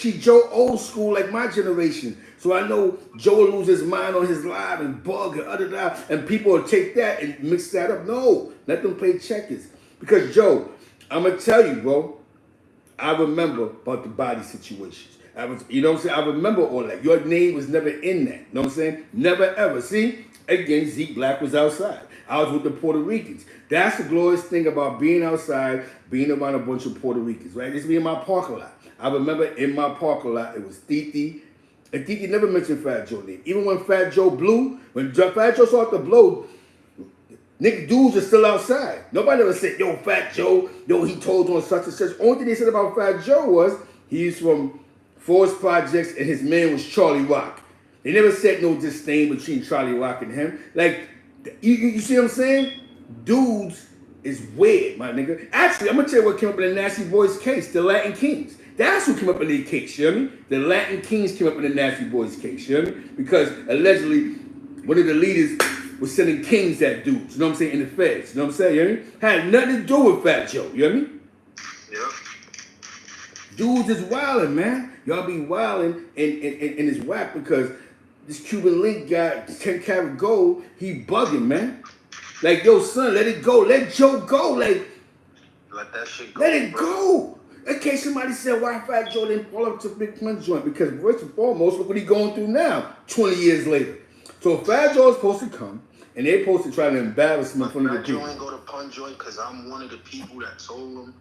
old school like my generation. So I know Joe will lose his mind on his live and bug and other that, and people will take that and mix that up. No, let them play checkers. Because Joe, I'm gonna tell you, bro, I remember about the body situations. You know what I'm saying? I remember all that. Your name was never in that. You know what I'm saying? Never ever. See? Again, Zeke Black was outside. I was with the Puerto Ricans. That's the glorious thing about being outside, being around a bunch of Puerto Ricans, right? This be in my parking lot. I remember in my parking lot, it was Titi. And Titi never mentioned Fat Joe name. Even when Fat Joe blew, when Fat Joe started to blow, nigga dudes are still outside. Nobody ever said, yo, Fat Joe, yo, he told on such and such. Only thing they said about Fat Joe was he's from Forest Projects and his man was Charlie Rock. They never said no disdain between Charlie Rock and him. Like, you see what I'm saying? Dudes is weird, my nigga. Actually, I'm gonna tell you what came up in the Nasty Boys case, the Latin Kings. That's who came up in the case, you hear me? The Latin Kings came up in the Nasty Boys case, you hear me? Because allegedly, one of the leaders was sending kings at dudes, you know what I'm saying, in the feds, you know what I'm saying, you hear me? Had nothing to do with Fat Joe, you hear me? Yep. Dudes is wildin', man. Y'all be wildin' and it's whack because this Cuban link got 10 karat gold, he bugging, man. Like, yo, son, let it go. Let Joe go. Like, let that shit go. Let it go. In case somebody said, why Fat Joe didn't pull up to Big Pun joint? Because first and foremost, look what he's going through now, 20 years later. So Fat Joe is supposed to come, and they're supposed to try to embarrass him in front of the people. Fat Joe ain't go to Pun joint because I'm one of the people that told him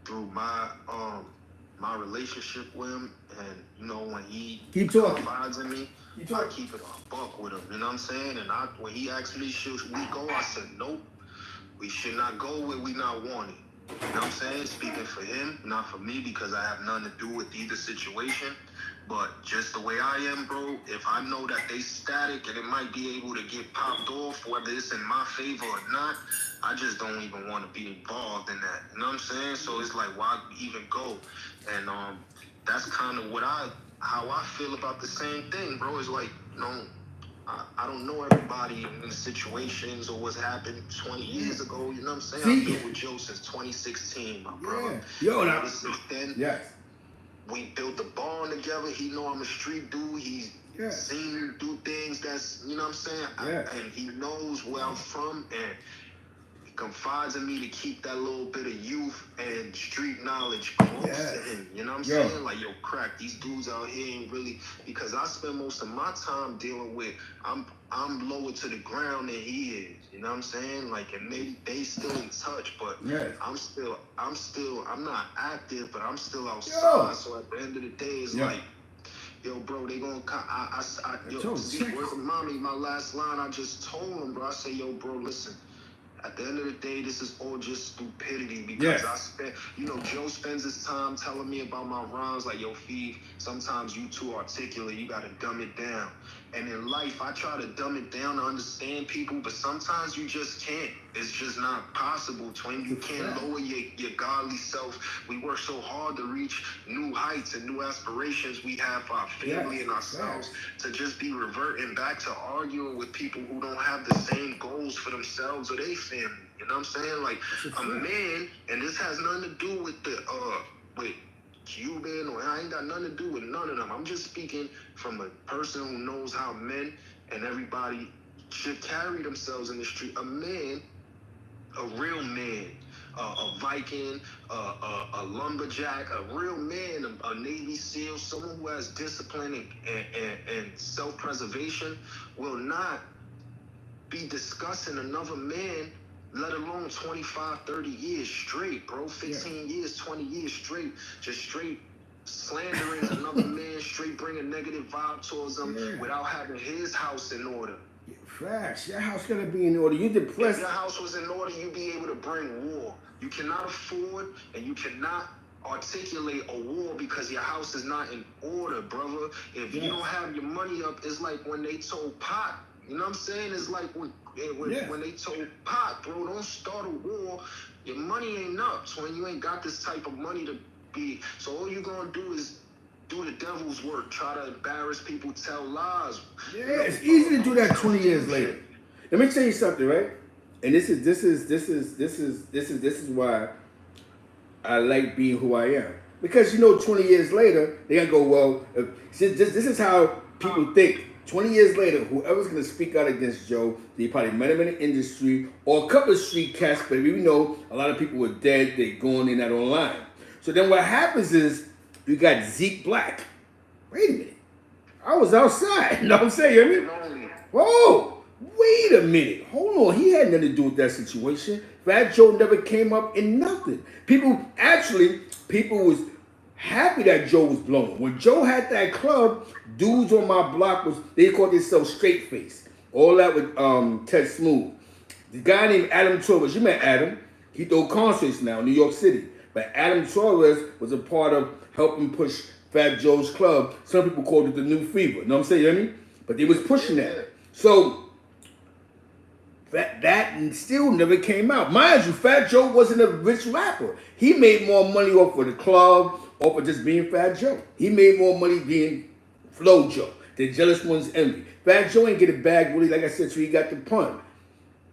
through my relationship with him, and you know when he confides in me, I keep it a buck with him. You know what I'm saying? And when he asked me should we go, I said nope. We should not go where we not wanted. You know what I'm saying? Speaking for him, not for me, because I have nothing to do with either situation. But just the way I am, bro, if I know that they static and it might be able to get popped off, whether it's in my favor or not, I just don't even want to be involved in that. You know what I'm saying? So it's like, why even go? And that's kind of how I feel about the same thing, bro. It's like, you know, I don't know everybody in the situations or what's happened 20 years ago. You know what I'm saying? I've been with Joe since 2016, my brother. Yo, now, since then, yes. We built a bond together. He know I'm a street dude. He's seen me do things that's, you know what I'm saying? And he knows where I'm from, and he confides in me to keep that little bit of youth and street knowledge close to him. You know what I'm saying? Like, yo, crack, these dudes out here ain't really, because I spend most of my time dealing with, I'm lower to the ground than he is. You know what I'm saying? Like, and they still in touch, but I'm not active, but I'm still outside. So at the end of the day, it's like, yo, bro, they gonna remind me, my last line, I just told him, bro, I say, yo, bro, listen, at the end of the day, this is all just stupidity because Joe spends his time telling me about my rhymes like, yo, Feeve, sometimes you too articulate, you gotta dumb it down. And in life, I try to dumb it down to understand people, but sometimes you just can't. It's just not possible, twin. You can't lower your godly self. We work so hard to reach new heights and new aspirations we have for our family and ourselves to just be reverting back to arguing with people who don't have the same goals for themselves or their family. You know what I'm saying? Like, a man, and this has nothing to do with with Cuban, or I ain't got nothing to do with none of them. I'm just speaking from a person who knows how men and everybody should carry themselves in the street. A man, a real man, a Viking, a lumberjack, a real man, a Navy SEAL, someone who has discipline and self-preservation will not be discussing another man, let alone 25, 30 years straight, bro. 15 years, 20 years straight, just straight slandering another man, straight bringing negative vibe towards him without having his house in order. Facts. Your house gotta be in order. You depressed. If your house was in order, you'd be able to bring war. You cannot afford and you cannot articulate a war because your house is not in order, brother. If you don't have your money up, it's like when they told Pot. You know what I'm saying? It's like when they told Pot, bro, don't start a war. Your money ain't up. So when you ain't got this type of money to be, so all you gonna do is do the devil's work, try to embarrass people, tell lies. Yeah, it's easy to do that 20 years later. Let me tell you something, right? And this is why I like being who I am. Because 20 years later, they're gonna go, well, this is how people think. 20 years later, whoever's gonna speak out against Joe, they probably met him in the industry or a couple of street cats, but we know a lot of people were dead, they gone, they're not online. So then what happens is you got Zeke Black. Wait a minute. I was outside. You know what I'm saying? You hear me? Whoa! Wait wait a minute, hold on. He had nothing to do with that situation. Fat Joe never came up in nothing. People was happy that Joe was blown. When Joe had that club, dudes on my block they called themselves straight face. All that with Ted Smooth. The guy named Adam Torres, you met Adam. He throw concerts now in New York City. But Adam Torres was a part of helping push Fat Joe's club. Some people called it the New Fever. You know what I'm saying? You know what I mean? But they was pushing that. So that still never came out. Mind you, Fat Joe wasn't a rich rapper. He made more money off of the club, off of just being Fat Joe. He made more money being Flow Joe. The jealous ones envy. Fat Joe ain't get a bag really, like I said, so he got the pun.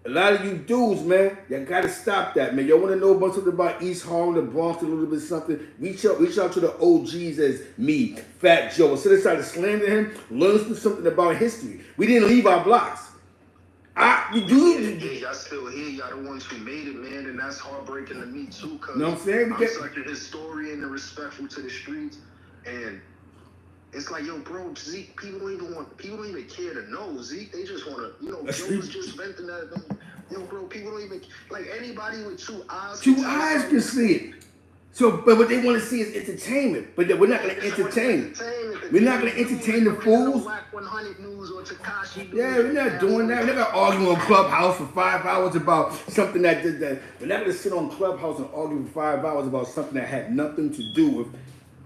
A lot of you dudes, man, y'all gotta stop that, man. Y'all wanna know about something about East Harlem, the Bronx, a little bit something? Reach out to the OGs as me, Fat Joe. Instead of trying to slander him, learn something about history. We didn't leave our blocks. Y'all still here. Y'all the ones who made it, man, and that's heartbreaking to me too. Cause know what I'm saying? I'm such a historian and respectful to the streets, and it's like, yo, bro, Zeke, people don't even care to know Zeke. They just wanna, Joe was just venting that. Yo, bro, people don't even like anybody with two eyes. Two eyes can see it. So, but what they want to see is entertainment. But we're not going to entertain. We're not going to entertain the fools. Yeah, we're not doing that. We're not going to argue on Clubhouse for 5 hours about something that did that. We're not going to sit on Clubhouse and argue for 5 hours about something that had nothing to do with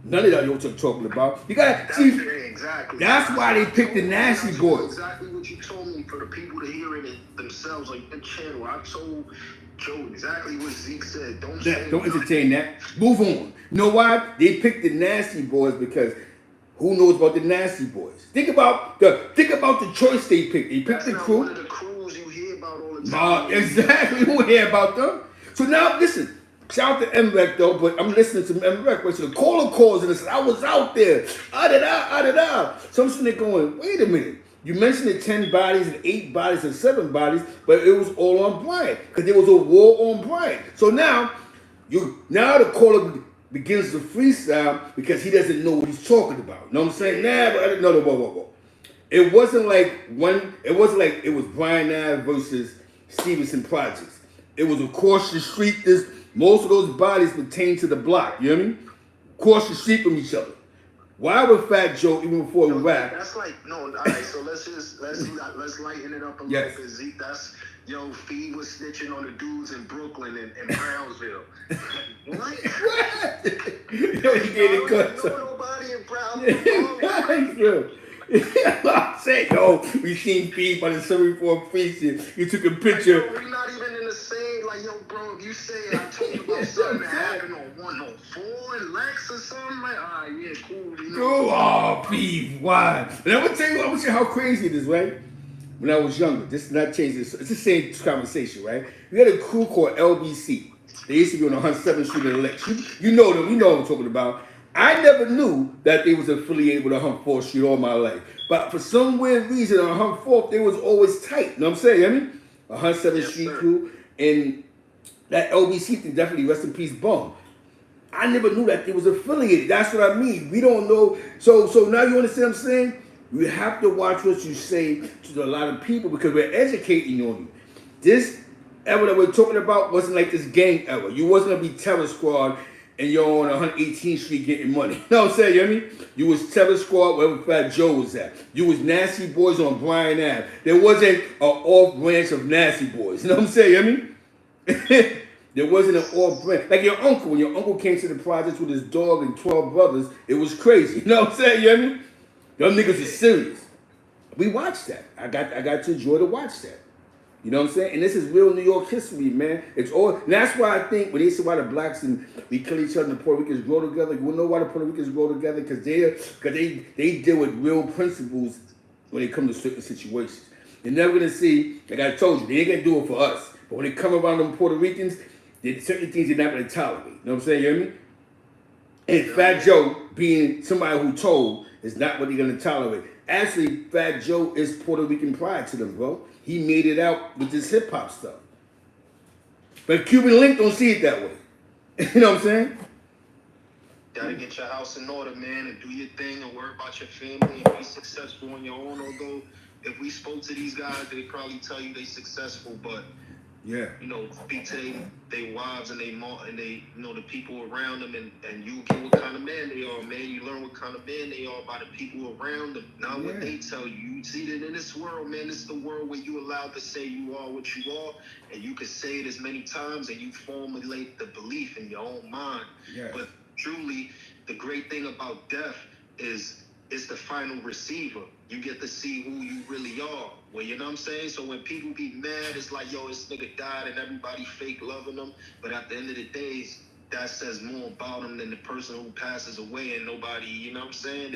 none of that you're talking about. You got to see. Exactly. That's why they picked the Nasty Boys. Exactly what you told me for the people to hear it themselves on your channel. I told Joe exactly what Zeke said. Don't entertain that. Move on. You know why? They picked the Nasty Boys because who knows about the Nasty Boys? Think about the choice they picked. They picked That's the not crew. One of the crews you hear about all the time. Exactly. You won't hear about them. So now listen. Shout out to MREC though, but I'm listening to MREC. But so the caller calls and says, I was out there. So I'm sitting there going, wait a minute. You mentioned the 10 bodies and 8 bodies and 7 bodies, but it was all on Bryant because there was a war on Bryant. So now the caller begins to freestyle because he doesn't know what he's talking about. You know what I'm saying? Whoa. It wasn't like it was Bryan Ave versus Stevenson Projects. It was across the street. Most of those bodies pertain to the block. You know what I mean? Across the street from each other. Why would Fat Joe even before we rap? That's like all right. So let's lighten it up a little bit, Zeke. That's Fee was snitching on the dudes in Brooklyn and Brownsville. What? He gave it cut. Nobody in Brownsville. I'm saying, we seen Fee by the 74 feature. You took a picture. We're not even in the same, bro, if you say I told you about something that happened on 104 in Lex or something, yeah, cool. Fee, why? And I'm gonna tell you how crazy it is, right? When I was younger, this did not change this. It's the same conversation, right? We had a crew called LBC. They used to be on 107th Street in Lex. You know them, we know what I'm talking about. I never knew that they was affiliated with 104th Street all my life. But for some weird reason, on 104th, they was always tight. You know what I'm saying? I mean, 107th Street crew. And that LBC thing, definitely rest in peace, Bum. I never knew that they was affiliated. That's what I mean. We don't know. So now you understand what I'm saying? You have to watch what you say to a lot of people because we're educating on you. This era that we're talking about wasn't like this gang era. You wasn't going to be Terror Squad and you're on 118th Street getting money. You know what I'm saying? You know what I mean? You was Terror Squad wherever Fat Joe was at. You was Nasty Boys on Bryan Ave. There wasn't an off branch of Nasty Boys. You know what I'm saying? You know what I mean? There wasn't an off branch. Like your uncle, when your uncle came to the projects with his dog and 12 brothers, it was crazy. You know what I'm saying? You know what I mean? Y'all niggas is serious. We watched that. I got to enjoy to watch that. You know what I'm saying? And this is real New York history, man. It's all. And that's why I think when they say why the blacks and we kill each other and the Puerto Ricans grow together, you know why the Puerto Ricans grow together? Because they deal with real principles when it comes to certain situations. They're never gonna see, like I told you, they ain't gonna do it for us. But when they come around them Puerto Ricans, there's certain things they're not gonna tolerate. You know what I'm saying? You hear me? And Fat Joe being somebody who told is not what they're gonna tolerate. Actually, Fat Joe is Puerto Rican pride to them, bro. He made it out with this hip hop stuff. But Cuban Link don't see it that way. You know what I'm saying? Gotta get your house in order, man, and do your thing and worry about your family and be successful on your own. Although if we spoke to these guys, they'd probably tell you they successful, but Yeah. you know, speak to they wives and they you know, the people around them, and you get what kind of man they are, man. You learn what kind of man they are by the people around them, not what they tell you. You see that in this world, man. This is the world where you allowed to say you are what you are, and you can say it as many times, and you formulate the belief in your own mind. Yeah. But truly, the great thing about death is it's the final receiver. You get to see who you really are. Well, you know what I'm saying? So when people be mad, it's like, yo, this nigga died and everybody fake loving them. But at the end of the day, that says more about them than the person who passes away, and nobody, you know what I'm saying?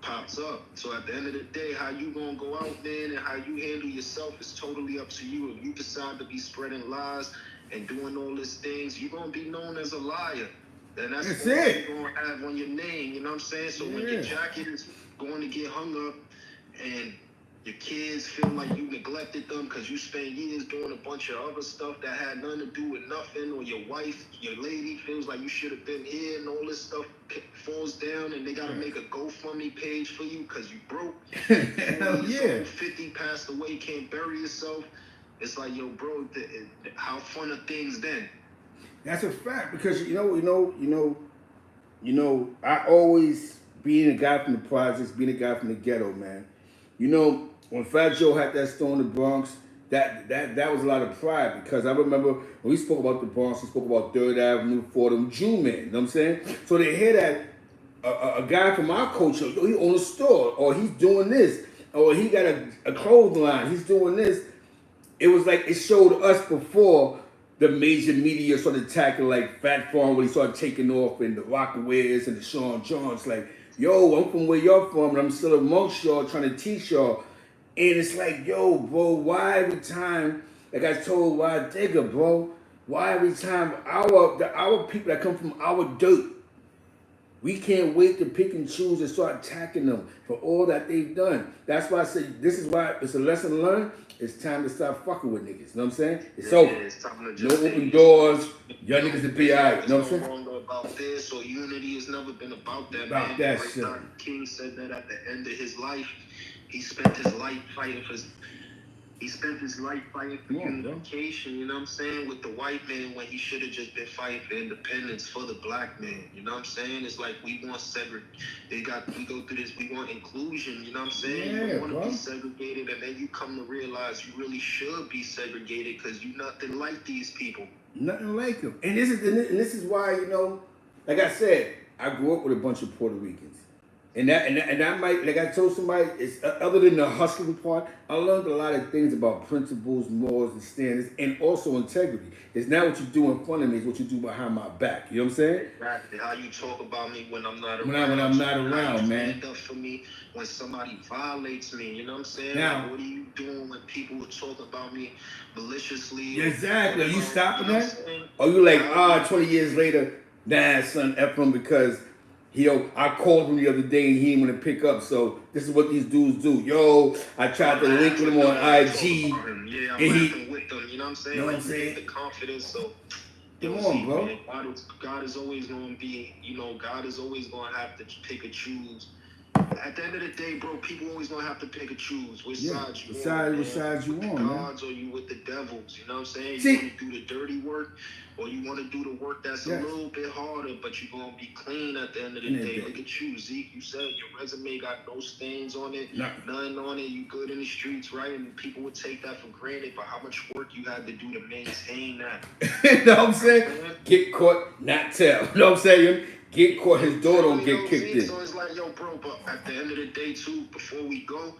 Pops up. So at the end of the day, how you gonna go out, man, and how you handle yourself is totally up to you. If you decide to be spreading lies and doing all these things, you're gonna be known as a liar. And that's what you're gonna have on your name, you know what I'm saying? So when your jacket is going to get hung up and your kids feel like you neglected them because you spent years doing a bunch of other stuff that had nothing to do with nothing, or your wife, your lady feels like you should have been here, and all this stuff falls down, and they gotta make a GoFundMe page for you because you broke. Hell yeah. 50 passed away, can't bury yourself. It's like, yo, bro, how fun are things then? That's a fact, because you know, I always, being a guy from the projects, being a guy from the ghetto, man. You know, when Fat Joe had that store in the Bronx, that was a lot of pride, because I remember when we spoke about the Bronx, we spoke about 3rd Avenue, Fordham, Jew Man, you know what I'm saying? So they hear that a guy from our culture, yo, he owns a store, or he's doing this, or he got a clothing line, he's doing this. It was like it showed us before the major media started attacking, like Fat Farm when he started taking off, and the Rockaways and the Sean Johns, like, yo, I'm from where you're from, and I'm still amongst y'all trying to teach y'all. And it's like, yo, bro, why every time, like I told Wild Digger, bro, why every time our people that come from our dirt, we can't wait to pick and choose and start attacking them for all that they've done. That's why I say this is why it's a lesson learned. It's time to stop fucking with niggas. You know what I'm saying? It's over. It's time to no open doors. Y'all niggas will be alright. You know what I'm saying? There's no longer about this, or unity has never been about that, about man. That like shit. Dr. King said that at the end of his life, he spent his life fighting for unification, you know what I'm saying, with the white man, when he should have just been fighting for independence for the black man, you know what I'm saying? It's like we want we go through this, we want inclusion, you know what I'm saying? Yeah, you don't want bro. to be segregated, and then you come to realize you really should be segregated because you're nothing like these people. Nothing like them. And this is why, you know, like I said, I grew up with a bunch of Puerto Ricans. And that might, like I told somebody, it's other than the hustling part, I learned a lot of things about principles, morals, and standards, and also integrity. It's not what you do in front of me, it's what you do behind my back. You know what I'm saying? Exactly. How you talk about me when I'm not around. When I'm not around, how you man. stand up for me when somebody violates me. You know what I'm saying? Now, like, what are you doing when people talk about me maliciously? Exactly. Are you stopping you know that? Or you like, 20 years later, nah, son, F him because I called him the other day and he didn't want to pick up. So this is what these dudes do. Yo, I tried to link with him on IG. Yeah, I'm laughing with them. You know what I'm saying? Know what I'm saying? The confidence. So come on, bro. Man, God is always going to be. God is always going to have to pick and choose. At the end of the day, bro, people always gonna have to pick and choose which side you on. Which side you on, man? Gods, or you with the devils? You know what I'm saying? You want to do the dirty work, or you want to do the work that's a little bit harder, but you're gonna be clean at the end of the day. Look at you, Zeke. You said your resume got no stains on it, nothing on it. You good in the streets, right? And people would take that for granted, but how much work you had to do to maintain that? You know what I'm saying? Get caught, not tell. You know what I'm saying? Get caught, his door don't get kicked in. So it's like, yo, bro, but at the end of the day, too, before we go,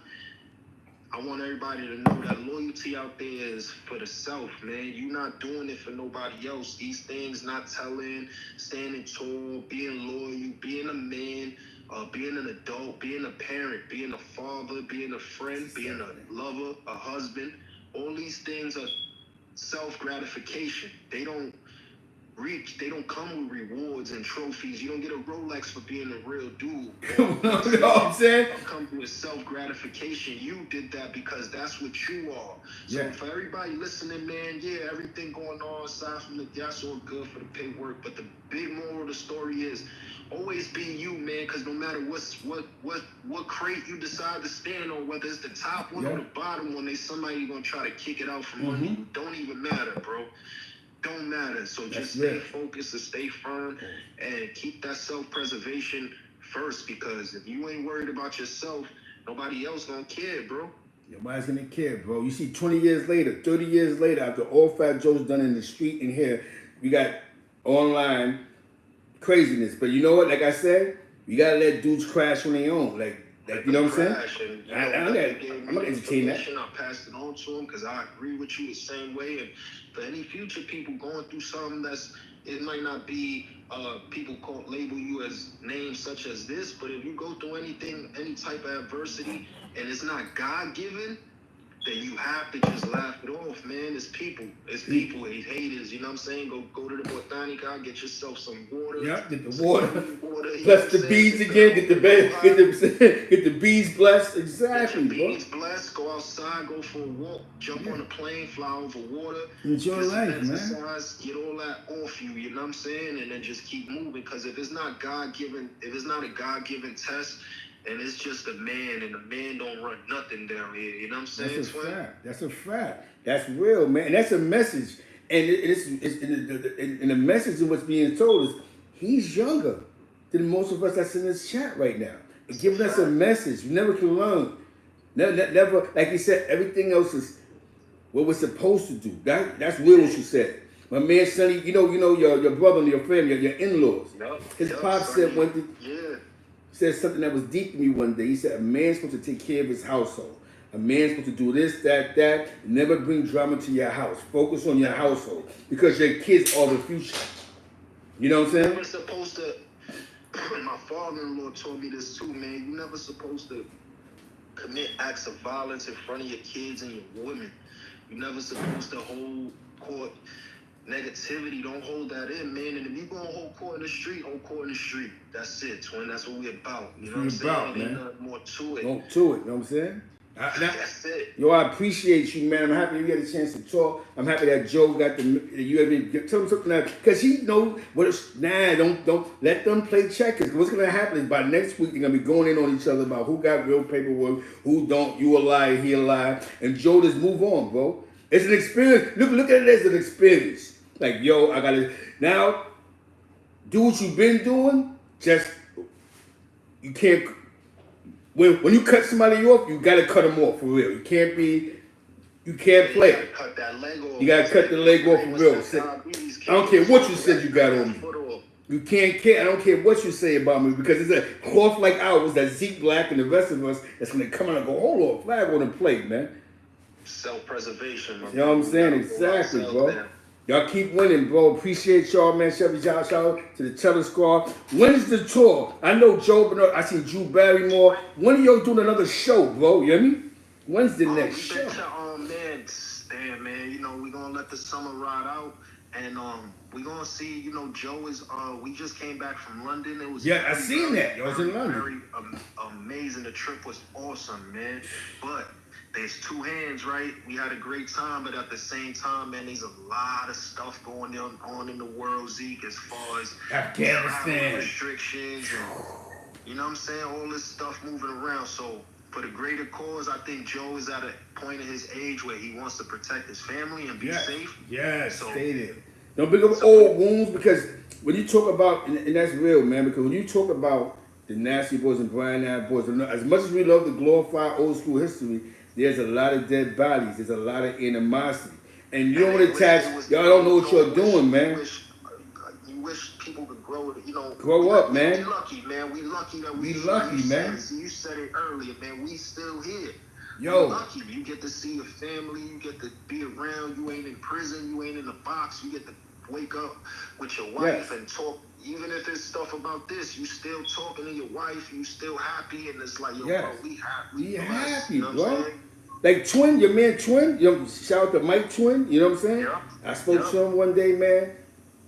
I want everybody to know that loyalty out there is for the self, man. You're not doing it for nobody else. These things, not telling, standing tall, being loyal, being a man, being an adult, being a parent, being a father, being a friend, being a lover, a husband. All these things are self-gratification. They don't come with rewards and trophies. You don't get a Rolex for being a real dude. You know what I'm saying? It comes with self-gratification. You did that because that's what you are. So for everybody listening, man, everything going on aside from that's all good for the paperwork. But the big moral of the story is, always be you, man, because no matter what crate you decide to stand on, whether it's the top one or the bottom one, there's somebody gonna try to kick it out from under you. Don't even matter, bro. Don't matter. So just stay focused and stay firm and keep that self-preservation first, because if you ain't worried about yourself, nobody else gonna care, bro. Nobody's gonna care, bro. You see, 20 years later, 30 years later, after all Fat Joe's done in the street and here, we got online craziness. But you know what? Like I said, you gotta let dudes crash on their own. Like you know what I'm saying? I'm not entertaining that. I passed it on to him because I agree with you the same way. And for any future people going through something it might not be people label you as names such as this, but if you go through anything, any type of adversity, and it's not God-given, then you have to just laugh it off, man. It's people. It's haters, you know what I'm saying? Go to the botanica, get yourself some water. Yeah, get the water. Bless the bees again, get the bees blessed. Exactly, get the bees blessed, go outside, go for a walk, jump on a plane, fly over water. Enjoy life, exercise, get all that off you know what I'm saying? And then just keep moving, because if it's not God-given, if it's not a God-given test, and it's just a man, and the man don't run nothing down here. You know what I'm saying? That's a fact. That's a fact. That's real, man. And that's a message. And the message of what's being told is he's younger than most of us that's in this chat right now. And giving us a message. You never can learn. Never, like you said, everything else is what we're supposed to do. That's real what you said. My man Sonny, you know your brother and your family, your in-laws. His pop said one thing. Said something that was deep to me one day. He said, a man's supposed to take care of his household. A man's supposed to do this, that. Never bring drama to your house. Focus on your household, because your kids are the future. You know what I'm saying? You're never supposed to, my father-in-law told me this too, man. You're never supposed to commit acts of violence in front of your kids and your women. You're never supposed to hold court. Negativity, don't hold that in, man. And if you gonna hold court in the street, hold court in the street. That's it, twin. That's what we about. You know what I'm saying? Ain't nothing more to it. Don't to it, you know what I'm saying? That's it. Yo, I appreciate you, man. I'm happy you get a chance to talk. I'm happy that Joe got tell him something that, because he know what it's, don't let them play checkers. What's gonna happen is by next week they're gonna be going in on each other about who got real paperwork, who don't, you a liar, he a liar. And Joe, just move on, bro. It's an experience. Look at it as an experience. Like, yo, I gotta now do what you've been doing. Just you can't. When you cut somebody off, you gotta cut them off for real. You can't play. You gotta cut that leg off. You gotta cut the leg off for real. I don't care what you said you got on me. You can't care. I don't care what you say about me, because it's a cloth like ours that Zeke Black and the rest of us that's gonna come out and go, hold on, flag on the plate, man. Self-preservation, man. You know what I'm saying? Exactly, bro. Y'all keep winning, bro. Appreciate y'all, man. Shout out to the Teller Squad. When is the tour? I know Joe, but I see Drew Barrymore. When are y'all doing another show, bro? You hear me? When's the next show? Man, you know, we're gonna let the summer ride out, and we're gonna see, you know, Joe is we just came back from London. It was I seen that. I was in London. Very amazing. The trip was awesome, man. But there's two hands, right? We had a great time, but at the same time, man, there's a lot of stuff going on in the world, Zeke, as far as Afghanistan restrictions, and you know what I'm saying, all this stuff moving around. So for the greater cause, I think Joe is at a point in his age where he wants to protect his family and be safe. Yes, so, stay there. Don't bring up old wounds, because when you talk about, and that's real, man, because when you talk about the Nasty Boys and Brian Ad Boys, as much as we love to glorify old school history, there's a lot of dead bodies. There's a lot of animosity. And you don't want to attach, y'all don't know what you're doing, man. You wish people could grow, you know. Grow up, man. We lucky, man. We lucky that we lucky, man. You said it earlier, man. We still here. Yo. You're lucky. You get to see your family. You get to be around. You ain't in prison. You ain't in the box. You get to wake up with your wife and talk. Even if it's stuff about this, you still talking to your wife, you still happy, and it's like, yo, bro, we happy. We happy, you know bro. Like Twin, your man Twin, you know, shout out to Mike Twin, you know what I'm saying? Yeah. I spoke to him one day, man.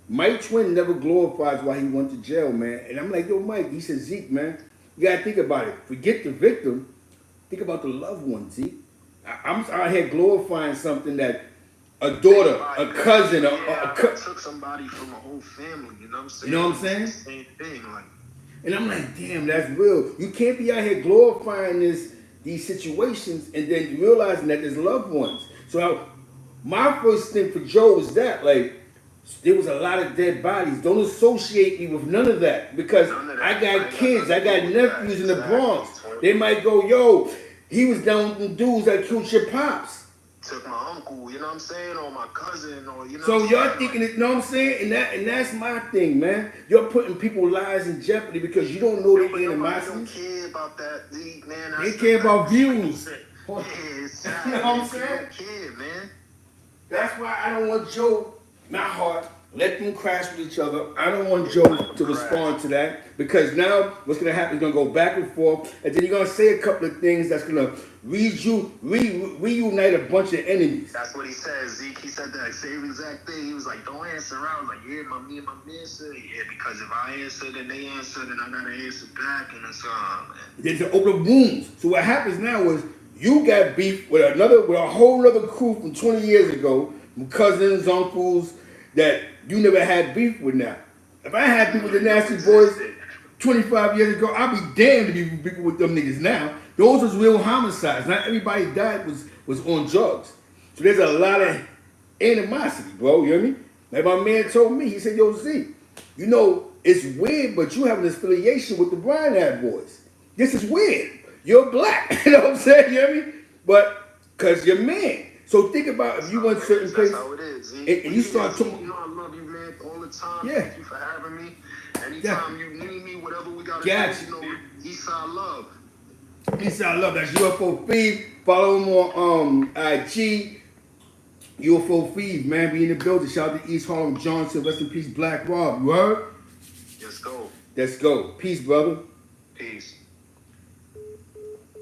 Mike Twin never glorifies why he went to jail, man. And I'm like, yo, Mike, he said, Zeke, man, you gotta think about it. Forget the victim, think about the loved one, Zeke. I'm out here glorifying something that a daughter, a cousin, took somebody from a whole family, you know what I'm saying? You know what I'm saying? Same thing, like. And I'm like, damn, that's real. You can't be out here glorifying these situations and then realizing that there's loved ones. So my first thing for Joe was that, like, there was a lot of dead bodies. Don't associate me with none of that because I got kids, I got nephews in the Bronx. They might go, yo, he was down with them dudes that killed your pops. Took my uncle, you know what I'm saying, or my cousin, or you know. So y'all thinking, you know what I'm saying, and that's my thing, man. You're putting people's lives in jeopardy because you don't know the animosity. Don't care about that, man. They care about views. Yeah, it's you know what I'm saying? Don't care, man. That's why I don't want Joe. My heart. Let them crash with each other. I don't want Joe to respond to that because now what's gonna happen is gonna go back and forth, and then you're gonna say a couple of things that's gonna reunite a bunch of enemies. That's what he said, Zeke. He said that same exact thing. He was like, "Don't answer." I was like, "Yeah, me and my man said, yeah, because if I answer, then they answer, then I gotta answer back, and it's man." There's an open wounds. So what happens now is you got beef with a whole other crew from 20 years ago, cousins, uncles that you never had beef with now. If I had beef with the Nasty Boys 25 years ago, I'd be damned to be beefing with them niggas now. Those was real homicides. Not everybody died was on drugs. So there's a lot of animosity, bro. You hear me? Like my man told me, he said, yo, Z, you know, it's weird, but you have an affiliation with the Bryan Boys. This is weird. You're black. You know what I'm saying? You hear me? But, because you're man. So think about if you went certain places and you start talking. You know I love you, man, all the time. Yeah. Thank you for having me. Anytime you need me, whatever we gotta do, you know, Eastside Love. Eastside Love. That's UFO Feed. Follow him on IG. UFO Feed, man. Be in the building. Shout out to East Harlem Johnson. Rest in peace, Black Rob. You heard? Let's go. Let's go. Peace, brother. Peace.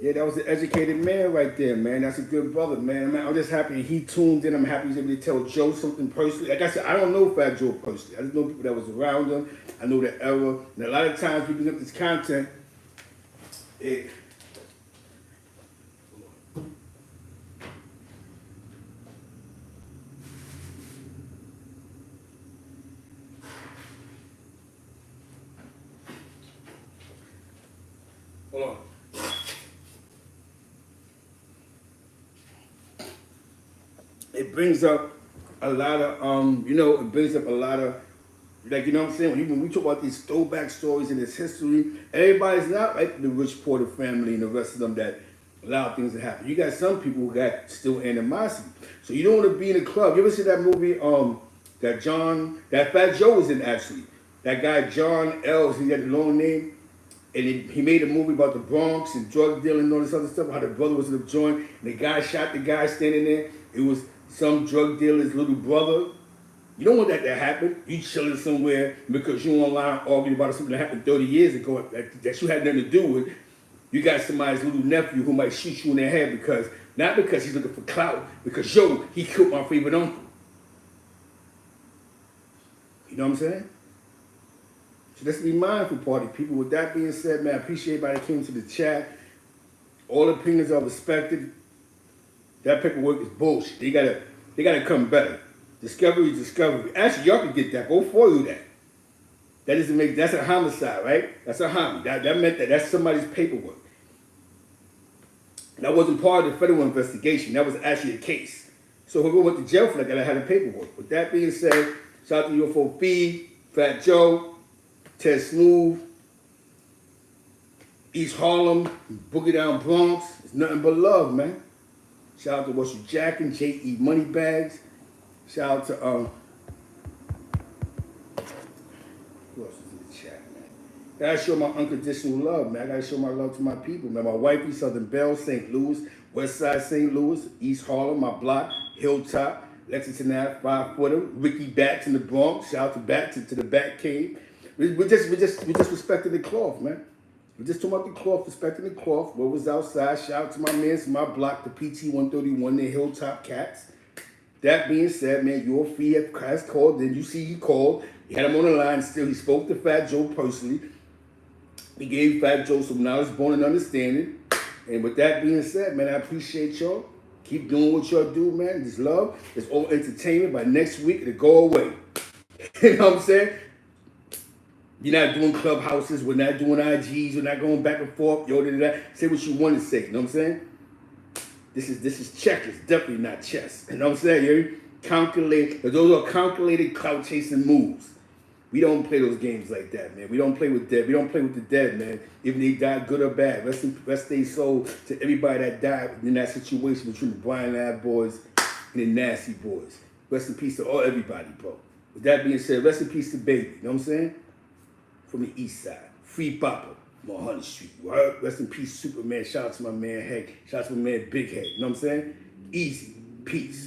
Yeah, that was an educated man right there, man. That's a good brother, man. I'm just happy he tuned in. I'm happy he's able to tell Joe something personally. Like I said, I don't know Fat Joe personally. I just know people that was around him. I know the era. And a lot of times we bring up this content. Hold on. It brings up a lot of, it brings up a lot of, like, you know what I'm saying? When we talk about these throwback stories in this history, everybody's not like the Rich Porter family and the rest of them that allow things to happen. You got some people who got still animosity. So you don't want to be in a club. You ever see that movie that Fat Joe was in, actually? That guy, John Ells, he had a long name. And he made a movie about the Bronx and drug dealing and all this other stuff, how the brother was in the joint, and the guy shot the guy standing there. It was some drug dealer's little brother. You don't want that to happen. You chilling somewhere because you online arguing about something that happened 30 years ago that you had nothing to do with. You got somebody's little nephew who might shoot you in the head not because he's looking for clout, because, yo, he killed my favorite uncle. You know what I'm saying? So let's be mindful, party people. With that being said, man, I appreciate everybody that came to the chat. All opinions are respected. That paperwork is bullshit. They gotta come better. Discovery is discovery. Actually, y'all can get that. Go follow that. That doesn't make. That's a homicide, right? That's a homicide. That meant that's somebody's paperwork. That wasn't part of the federal investigation. That was actually a case. So whoever went to jail for that gotta have the paperwork. With that being said, shout out to UFO Feed, Fat Joe, Ted Smooth, East Harlem, Boogie Down Bronx. It's nothing but love, man. Shout out to What's You Jackin', J.E. Moneybags. Shout out to who else is in the chat, man? Gotta show my unconditional love, man. I gotta show my love to my people, man. My wifey, Southern Belle, St. Louis, West Side St. Louis, East Harlem, my block, Hilltop, Lexington Ave, 5-footer, Ricky Bats in the Bronx. Shout out to Bats to the Bat Cave. We just respecting the cloth, man. We're just talking about the cloth, respecting the cloth. What was outside? Shout out to my man, my block, the PT 131, the Hilltop Cats. That being said, man, your fee has called. Then you see he called. He had him on the line still. He spoke to Fat Joe personally. He gave Fat Joe some knowledge, born and understanding. And with that being said, man, I appreciate y'all. Keep doing what y'all do, man. This love is all entertainment. By next week, it'll go away. You know what I'm saying? You're not doing clubhouses. We're not doing IGs. We're not going back and forth. Yo, that. Say what you want to say. You know what I'm saying? This is checkers. Definitely not chess. You know what I'm saying? You calculate. Those are calculated clout chasing moves. We don't play those games like that, man. We don't play with dead. We don't play with the dead, man. If they die, good or bad. Rest their soul to everybody that died in that situation between the Brian Lab boys and the Nasty boys. Rest in peace to everybody, bro. With that being said, rest in peace to Baby. You know what I'm saying? From the east side. Free Papa. 100 Street. Right? Rest in peace, Superman. Shout out to my man Heck. Shout out to my man Big Head. You know what I'm saying? Easy. Peace.